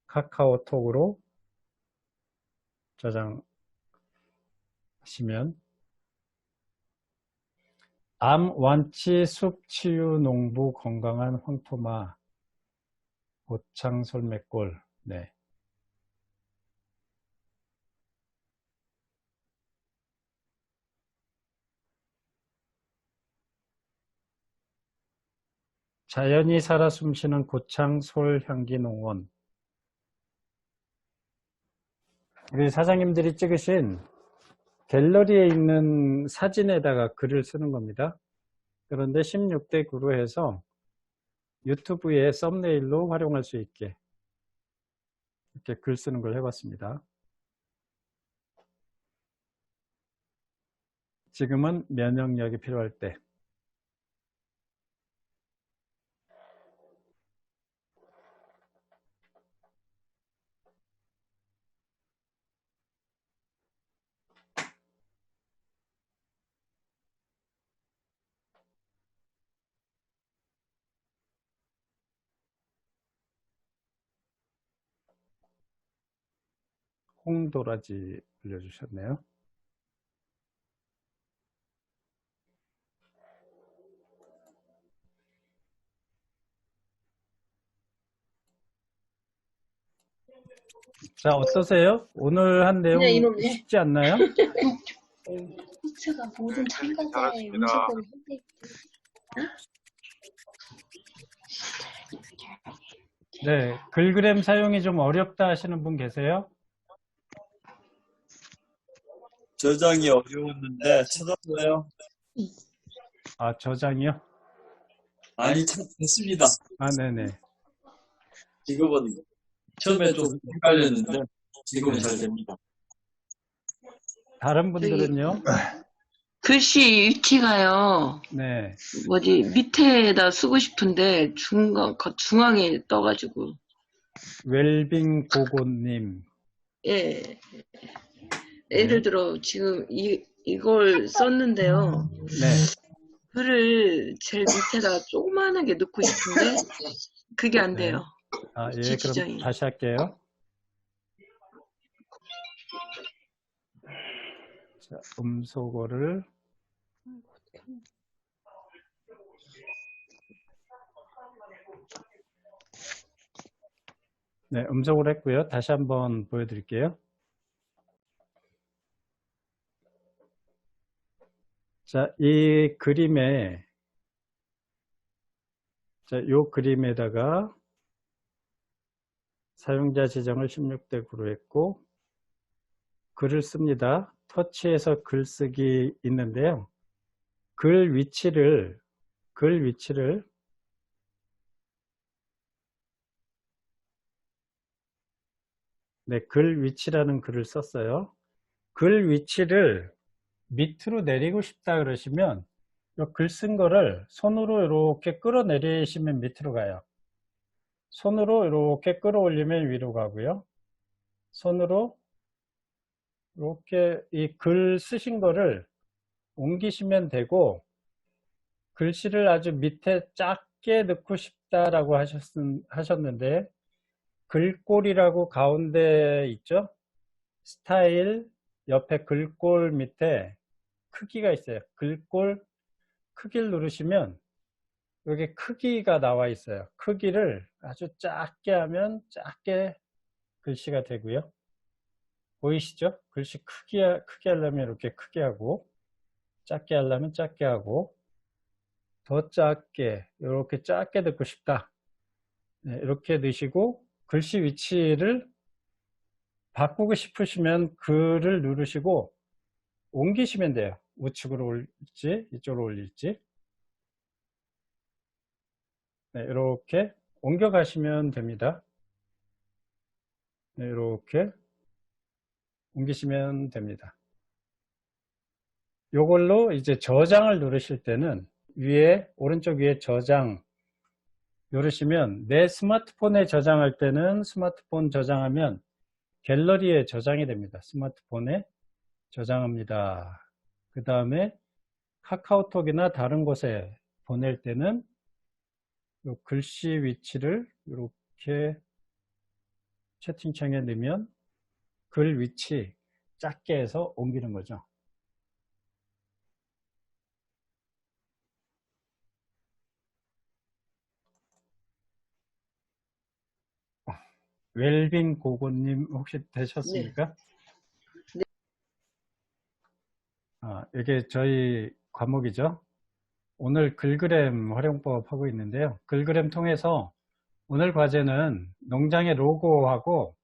카카오톡으로 저장하시면 암 완치 숲 치유 농부 건강한 황토마 고창 솔매골. 네. 자연이 살아 숨쉬는 고창 솔향기 농원. 우리 사장님들이 찍으신 갤러리에 있는 사진에다가 글을 쓰는 겁니다. 그런데 16대 9로 해서 유튜브에 썸네일로 활용할 수 있게 이렇게 글 쓰는 걸 해봤습니다. 지금은 면역력이 필요할 때. 홍도라지 올려주셨네요. 자, 어떠세요? 오늘 한 내용 그냥 이놈네. 쉽지 않나요? 호스가 모든 참가자의 잘하십니다. 음식을 선택. 네, 글그램 사용이 좀 어렵다 하시는 분 계세요? 저장이 어려웠는데 찾았어요. 아, 저장이요? 아니 됐습니다. 아, 네네. 지금은 처음에 좀 헷갈렸는데 지금은 잘 됩니다. 다른 분들은요? 글씨 위치가요. 네. 밑에다 쓰고 싶은데 중앙에 떠가지고. 웰빙 고고님. 예. 예를 들어 지금 이걸 썼는데요. 네. 글을 제일 밑에다가 조그만하게 넣고 싶은데 그게 안 돼요. 아, 예, 지정이. 그럼 다시 할게요. 자, 음소거를. 네, 음소거를 했고요. 다시 한번 보여드릴게요. 자, 이 그림에, 자, 요 그림에다가 사용자 지정을 16대 9로 했고, 글을 씁니다. 터치해서 글쓰기 있는데요. 글 위치를 네, 글 위치라는 글을 썼어요. 글 위치를 밑으로 내리고 싶다 그러시면 글 쓴 거를 손으로 이렇게 끌어내리시면 밑으로 가요. 손으로 이렇게 끌어올리면 위로 가고요. 손으로 이렇게 이 글 쓰신 거를 옮기시면 되고, 글씨를 아주 밑에 작게 넣고 싶다라고 하셨는데, 글꼴이라고 가운데 있죠? 스타일 옆에 글꼴 밑에 크기가 있어요. 글꼴 크기를 누르시면 여기 크기가 나와 있어요. 크기를 아주 작게 하면 작게 글씨가 되고요. 보이시죠? 글씨 크게 하려면 이렇게 크게 하고, 작게 하려면 작게 하고, 더 작게, 이렇게 작게 넣고 싶다. 네, 이렇게 넣으시고, 글씨 위치를 바꾸고 싶으시면 글을 누르시고, 옮기시면 돼요. 우측으로 올릴지, 이쪽으로 올릴지. 네, 이렇게 옮겨가시면 됩니다. 네, 이렇게 옮기시면 됩니다. 이걸로 이제 저장을 누르실 때는 오른쪽 위에 저장 누르시면 내 스마트폰에 저장할 때는 스마트폰 저장하면 갤러리에 저장이 됩니다. 스마트폰에 저장합니다. 그 다음에 카카오톡이나 다른 곳에 보낼 때는 요 글씨 위치를 이렇게 채팅창에 넣으면 글 위치 작게 해서 옮기는 거죠. 웰빙 고고님 혹시 되셨습니까? 네. 이게 저희 과목이죠. 오늘 글그램 활용법 하고 있는데요. 글그램 통해서 오늘 과제는 농장의 로고하고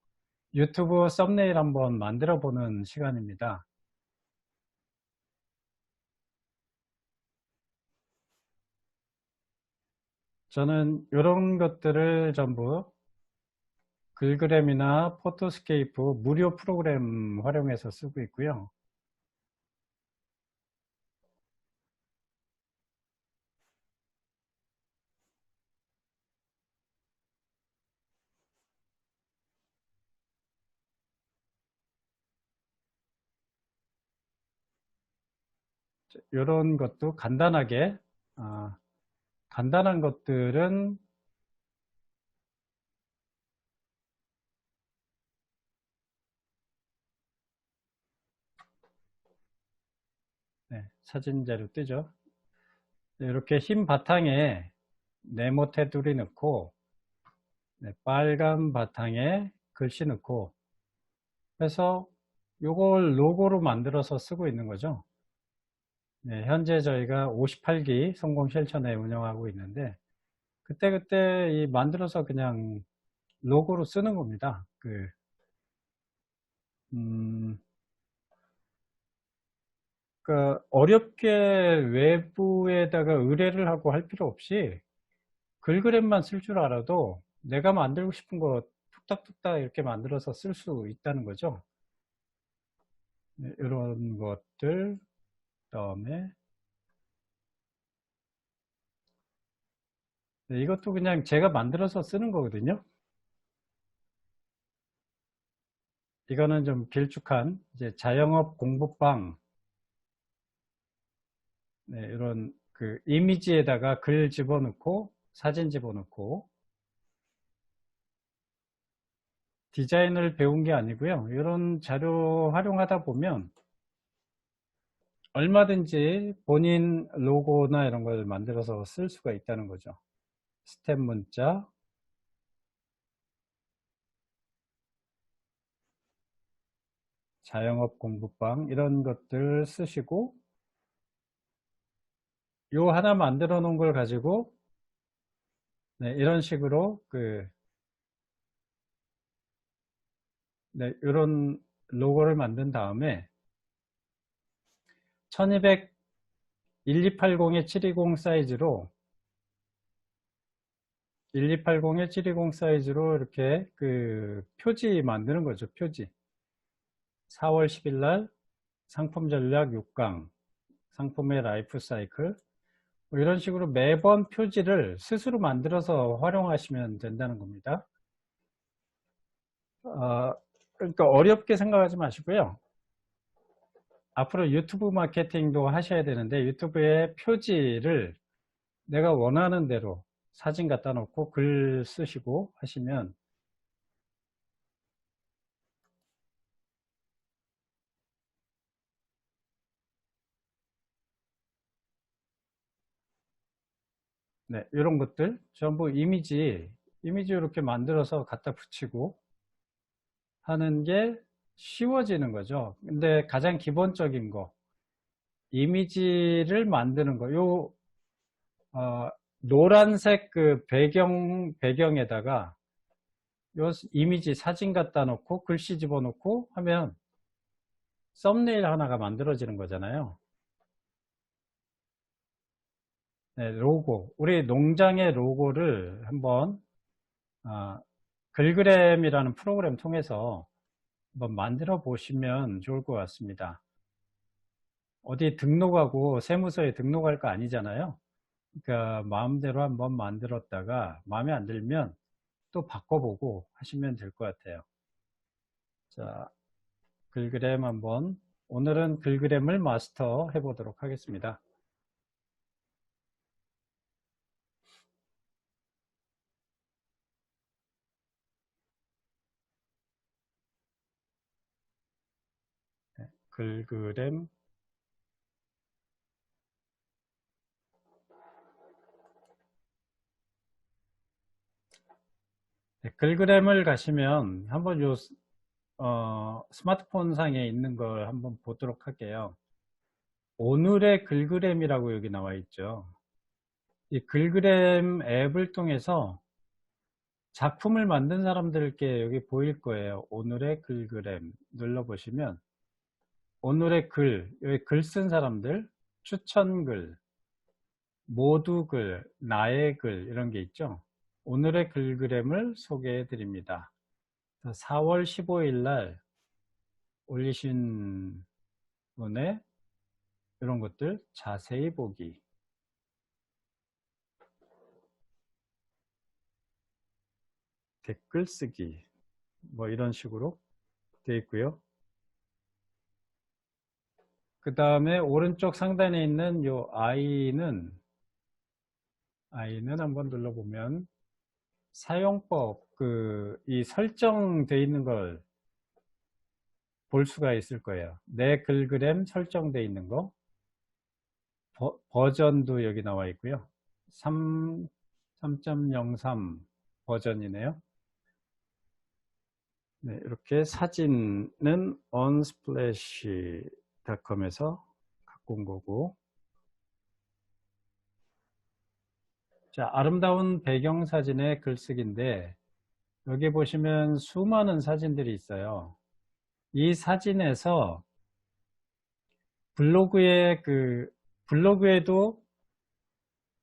유튜브 썸네일 한번 만들어 보는 시간입니다. 저는 이런 것들을 전부 글그램이나 포토스케이프 무료 프로그램 활용해서 쓰고 있고요. 이런 것도 간단하게 간단한 것들은 사진 자료 뜨죠. 이렇게 흰 바탕에 네모 테두리 넣고 빨간 바탕에 글씨 넣고 해서 이걸 로고로 만들어서 쓰고 있는 거죠. 현재 저희가 58기 성공 실천에 운영하고 있는데 그때그때 만들어서 그냥 로고로 쓰는 겁니다. 어렵게 외부에다가 의뢰를 하고 할 필요 없이 글그램만 쓸 줄 알아도 내가 만들고 싶은 거 툭딱툭딱 이렇게 만들어서 쓸 수 있다는 거죠. 이런 것들, 그다음에 이것도 그냥 제가 만들어서 쓰는 거거든요. 이거는 좀 길쭉한 이제 자영업 공부방 이런 이미지에다가 글 집어넣고 사진 집어넣고 디자인을 배운 게 아니고요. 이런 자료 활용하다 보면 얼마든지 본인 로고나 이런 걸 만들어서 쓸 수가 있다는 거죠. 스텝 문자, 자영업 공부방 이런 것들 쓰시고 요 하나 만들어 놓은 걸 가지고 이런 식으로 이런 로고를 만든 다음에 1200 1280에 720 사이즈로 1280에 720 사이즈로 이렇게 표지 만드는 거죠. 표지. 4월 10일 날 상품 전략 6강, 상품의 라이프 사이클 이런 식으로 매번 표지를 스스로 만들어서 활용하시면 된다는 겁니다. 그러니까 어렵게 생각하지 마시고요. 앞으로 유튜브 마케팅도 하셔야 되는데 유튜브에 표지를 내가 원하는 대로 사진 갖다 놓고 글 쓰시고 하시면 네, 이런 것들 전부 이미지 이렇게 만들어서 갖다 붙이고 하는 게 쉬워지는 거죠. 근데 가장 기본적인 거 이미지를 만드는 거 요 노란색 그 배경에다가 요 이미지 사진 갖다 놓고 글씨 집어넣고 하면 썸네일 하나가 만들어지는 거잖아요. 네, 로고. 우리 농장의 로고를 한번 글그램이라는 프로그램 통해서 한번 만들어 보시면 좋을 것 같습니다. 어디 등록하고 세무서에 등록할 거 아니잖아요. 그러니까 마음대로 한번 만들었다가 마음에 안 들면 또 바꿔보고 하시면 될 것 같아요. 자, 글그램 한번 오늘은 글그램을 마스터 해보도록 하겠습니다. 네, 글그램 네, 글그램을 가시면 한번 요 스마트폰 상에 있는 걸 한번 보도록 할게요. 오늘의 글그램이라고 여기 나와 있죠. 이 글그램 앱을 통해서 작품을 만든 사람들께 여기 보일 거예요. 오늘의 글그램 눌러보시면 오늘의 글, 여기 글 쓴 사람들, 추천글, 모두글, 나의 글 이런 게 있죠. 오늘의 글그램을 소개해 드립니다. 4월 15일 날 올리신 분의 이런 것들 자세히 보기, 댓글 쓰기 뭐 이런 식으로 되어 있고요. 그 다음에 오른쪽 상단에 있는 요 I는 한번 눌러보면 사용법 이 설정되어 있는 걸 볼 수가 있을 거예요. 내 글그램 설정되어 있는 거 버전도 여기 나와 있고요. 3.03 버전이네요. 네, 이렇게 사진은 unsplash.com에서 갖고 온 거고, 자, 아름다운 배경사진의 글쓰기인데 여기 보시면 수많은 사진들이 있어요. 이 사진에서 블로그에도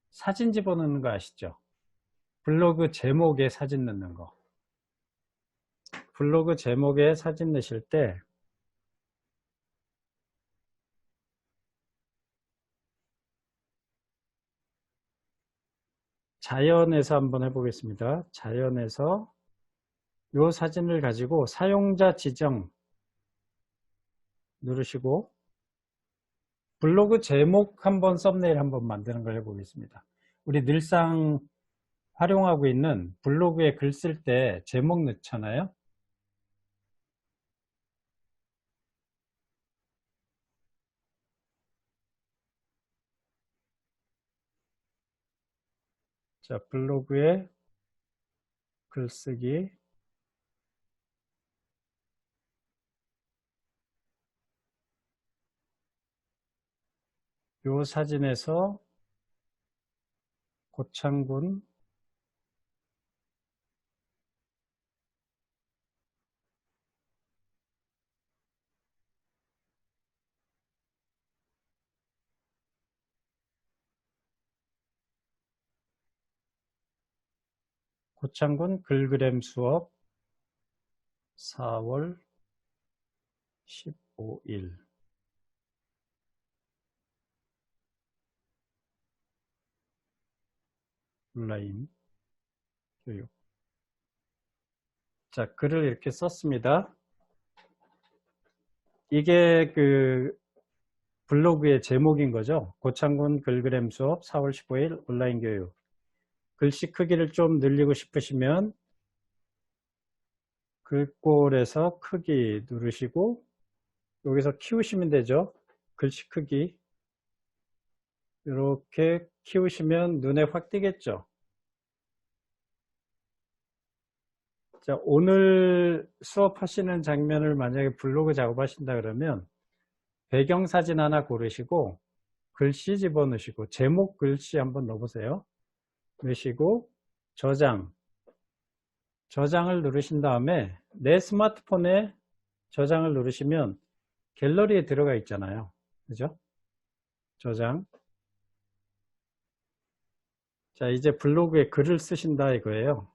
사진 집어넣는 거 아시죠? 블로그 제목에 사진 넣는 거. 블로그 제목에 사진 넣으실 때 자연에서 한번 해보겠습니다. 자연에서 이 사진을 가지고 사용자 지정 누르시고 블로그 제목 한번 썸네일 한번 만드는 걸 해보겠습니다. 우리 늘상 활용하고 있는 블로그에 글 쓸 때 제목 넣잖아요. 자, 블로그에 글쓰기 요 사진에서 고창군 글그램 수업 4월 15일 온라인 교육. 자, 글을 이렇게 썼습니다. 이게 블로그의 제목인 거죠. 고창군 글그램 수업 4월 15일 온라인 교육. 글씨 크기를 좀 늘리고 싶으시면 글꼴에서 크기 누르시고 여기서 키우시면 되죠. 글씨 크기 이렇게 키우시면 눈에 확 띄겠죠. 자, 오늘 수업하시는 장면을 만약에 블로그 작업하신다 그러면 배경사진 하나 고르시고 글씨 집어넣으시고 제목 글씨 한번 넣어보세요. 넣으시고 저장을 누르신 다음에 내 스마트폰에 저장을 누르시면 갤러리에 들어가 있잖아요. 그죠? 저장. 자, 이제 블로그에 글을 쓰신다 이거예요.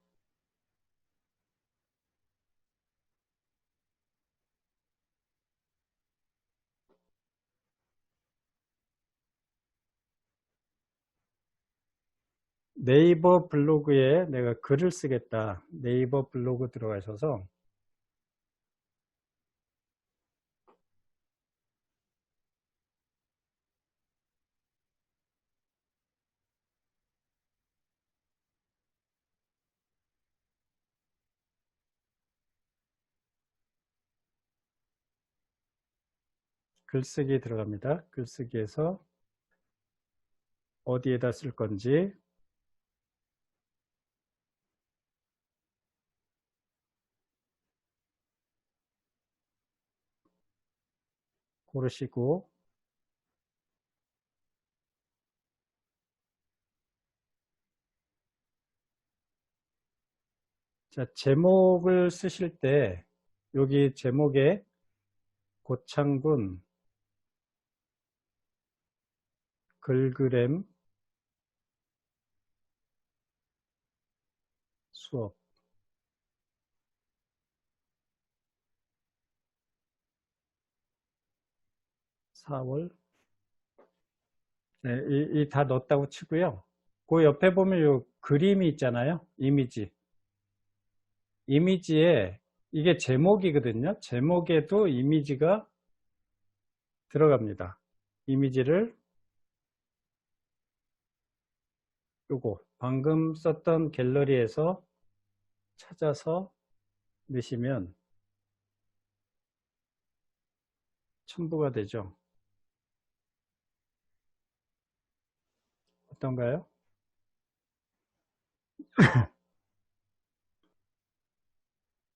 네이버 블로그에 내가 글을 쓰겠다. 네이버 블로그 들어가셔서 글쓰기 들어갑니다. 글쓰기에서 어디에다 쓸 건지 고르시고 자, 제목을 쓰실 때 여기 제목에 고창군 글그램 수업 4월 네, 이 다 넣었다고 치고요. 그 옆에 보면 요 그림이 있잖아요. 이미지에 이게 제목이거든요. 제목에도 이미지가 들어갑니다. 이미지를 요거 방금 썼던 갤러리에서 찾아서 넣으시면 첨부가 되죠. 어떤가요?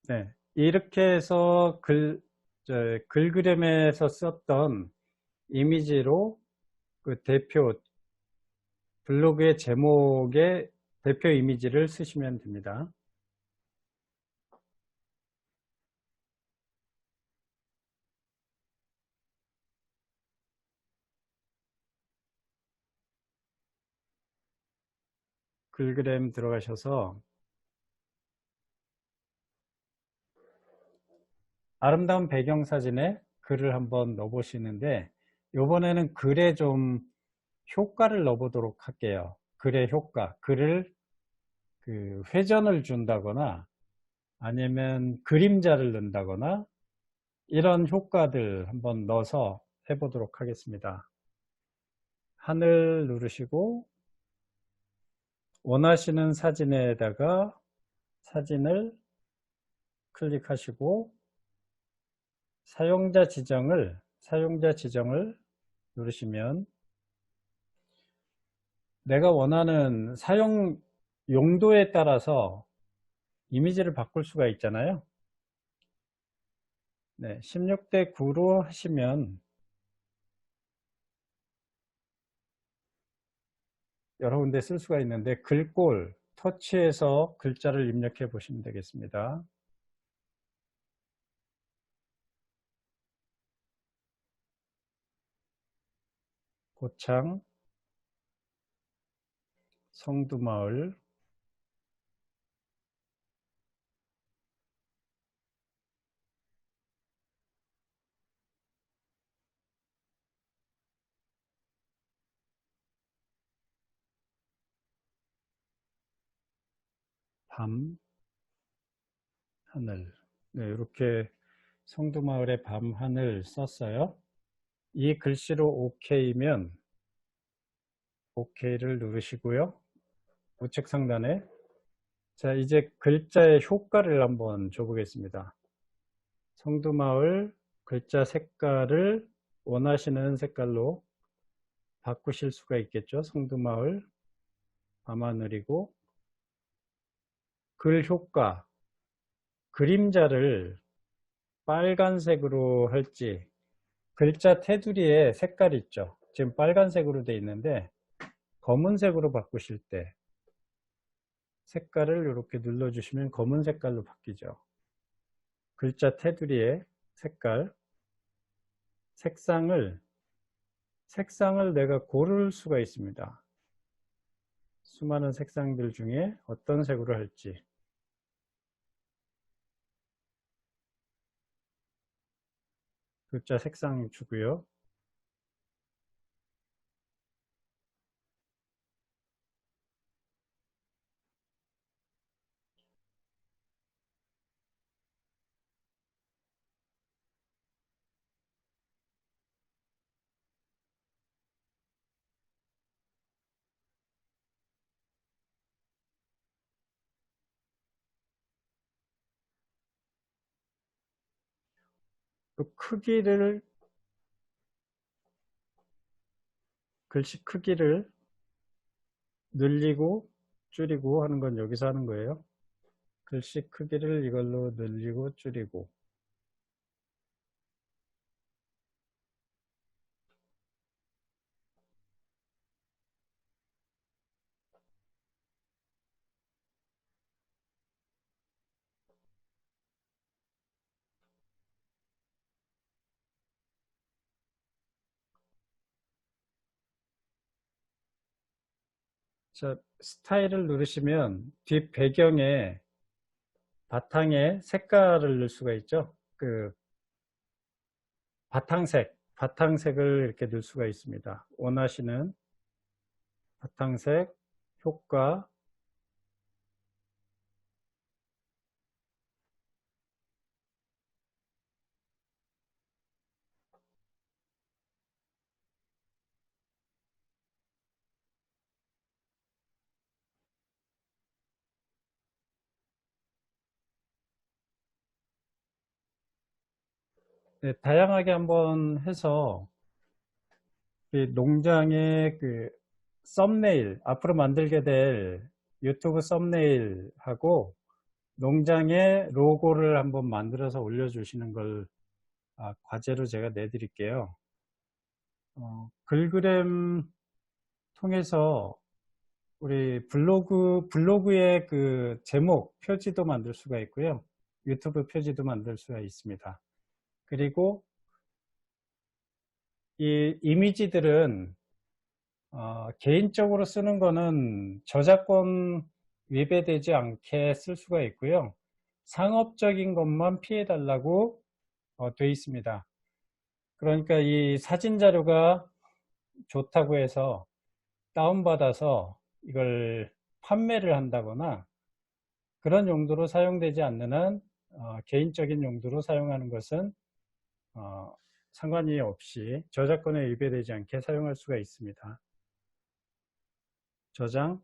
네, 이렇게 해서 글그램에서 썼던 이미지로 그 블로그의 제목의 대표 이미지를 쓰시면 됩니다. 글그램 들어가셔서 아름다운 배경사진에 글을 한번 넣어보시는데 이번에는 글에 좀 효과를 넣어보도록 할게요. 글의 효과, 글을 회전을 준다거나 아니면 그림자를 넣는다거나 이런 효과들 한번 넣어서 해보도록 하겠습니다. 하늘 누르시고 원하시는 사진에다가 사진을 클릭하시고 사용자 지정을 누르시면 내가 원하는 사용 용도에 따라서 이미지를 바꿀 수가 있잖아요. 네, 16대 9로 하시면 여러 군데 쓸 수가 있는데 글꼴 터치해서 글자를 입력해 보시면 되겠습니다. 고창 성두마을 밤 하늘 네, 이렇게 성두마을의 밤 하늘 썼어요. 이 글씨로 OK면 OK를 누르시고요. 우측 상단에 자, 이제 글자의 효과를 한번 줘보겠습니다. 성두마을 글자 색깔을 원하시는 색깔로 바꾸실 수가 있겠죠. 성두마을 밤하늘이고 글 효과 그림자를 빨간색으로 할지 글자 테두리에 색깔 있죠. 지금 빨간색으로 되어 있는데 검은색으로 바꾸실 때 색깔을 이렇게 눌러주시면 검은 색깔로 바뀌죠. 글자 테두리에 색깔 색상을 내가 고를 수가 있습니다. 수많은 색상들 중에 어떤 색으로 할지 글자 색상 주고요. 그 크기를 글씨 크기를 늘리고 줄이고 하는 건 여기서 하는 거예요. 글씨 크기를 이걸로 늘리고 줄이고 자, 스타일을 누르시면 뒷 배경에 바탕에 색깔을 넣을 수가 있죠. 그 바탕색을 이렇게 넣을 수가 있습니다. 원하시는 바탕색 효과 네, 다양하게 한번 해서 이 농장의 그 썸네일 앞으로 만들게 될 유튜브 썸네일하고 농장의 로고를 한번 만들어서 올려주시는 걸 과제로 제가 내드릴게요. 글그램 통해서 우리 블로그의 그 제목 표지도 만들 수가 있고요. 유튜브 표지도 만들 수가 있습니다. 그리고 이 이미지들은 개인적으로 쓰는 거는 저작권 위배되지 않게 쓸 수가 있고요. 상업적인 것만 피해 달라고 되어 있습니다. 그러니까 이 사진 자료가 좋다고 해서 다운받아서 이걸 판매를 한다거나 그런 용도로 사용되지 않는 한 개인적인 용도로 사용하는 것은 상관이 없이 저작권에 위배되지 않게 사용할 수가 있습니다. 저장해서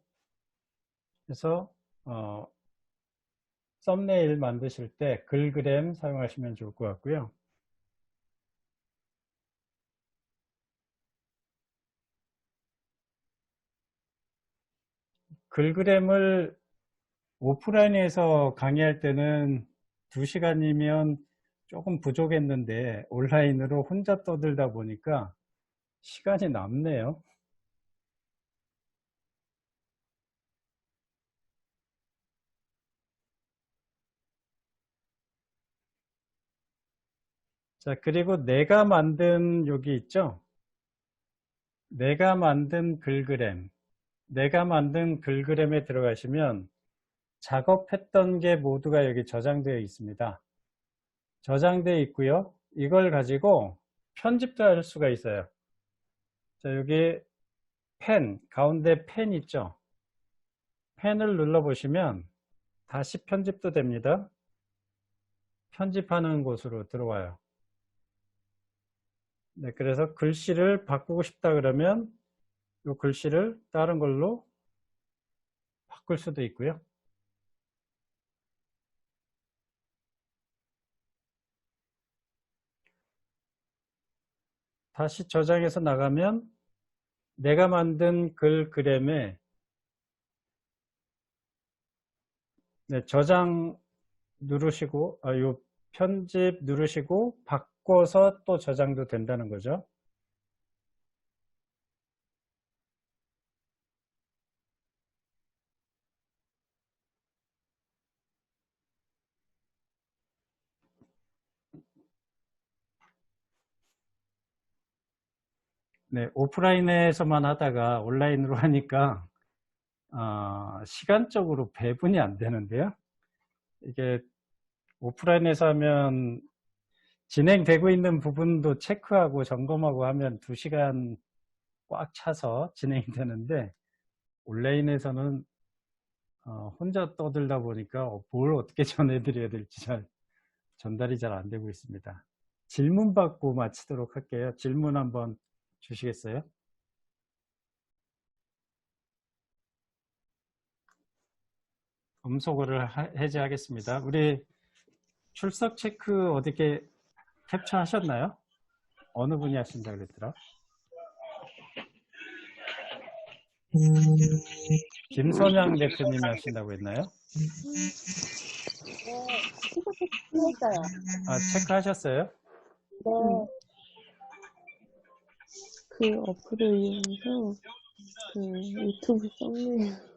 썸네일 만드실 때 글그램 사용하시면 좋을 것 같고요. 글그램을 오프라인에서 강의할 때는 2시간이면 조금 부족했는데 온라인으로 혼자 떠들다 보니까 시간이 남네요. 자, 그리고 내가 만든 여기 있죠? 내가 만든 글그램. 내가 만든 글그램에 들어가시면 작업했던 게 모두가 여기 저장되어 있습니다. 저장되어 있고요. 이걸 가지고 편집도 할 수가 있어요. 자, 여기 가운데 펜 있죠? 펜을 눌러보시면 다시 편집도 됩니다. 편집하는 곳으로 들어와요. 네, 그래서 글씨를 바꾸고 싶다 그러면 이 글씨를 다른 걸로 바꿀 수도 있고요. 다시 저장해서 나가면 내가 만든 글 그램에 네, 저장 누르시고 요 편집 누르시고 바꿔서 또 저장도 된다는 거죠. 네, 오프라인에서만 하다가 온라인으로 하니까 시간적으로 배분이 안 되는데요. 이게 오프라인에서 하면 진행되고 있는 부분도 체크하고 점검하고 하면 2시간 꽉 차서 진행이 되는데 온라인에서는 혼자 떠들다 보니까 뭘 어떻게 전해드려야 될지 전달이 잘 안 되고 있습니다. 질문 받고 마치도록 할게요. 질문 한번 주시겠어요? 음소거를 해제하겠습니다. 우리 출석 체크 어떻게 캡처하셨나요? 어느 분이 하신다 그랬더라? 김선양 대표님이 하신다고 했나요? 했어요. 아, 체크하셨어요? 네. 그 어플을 이용해서 그 유튜브 썸네일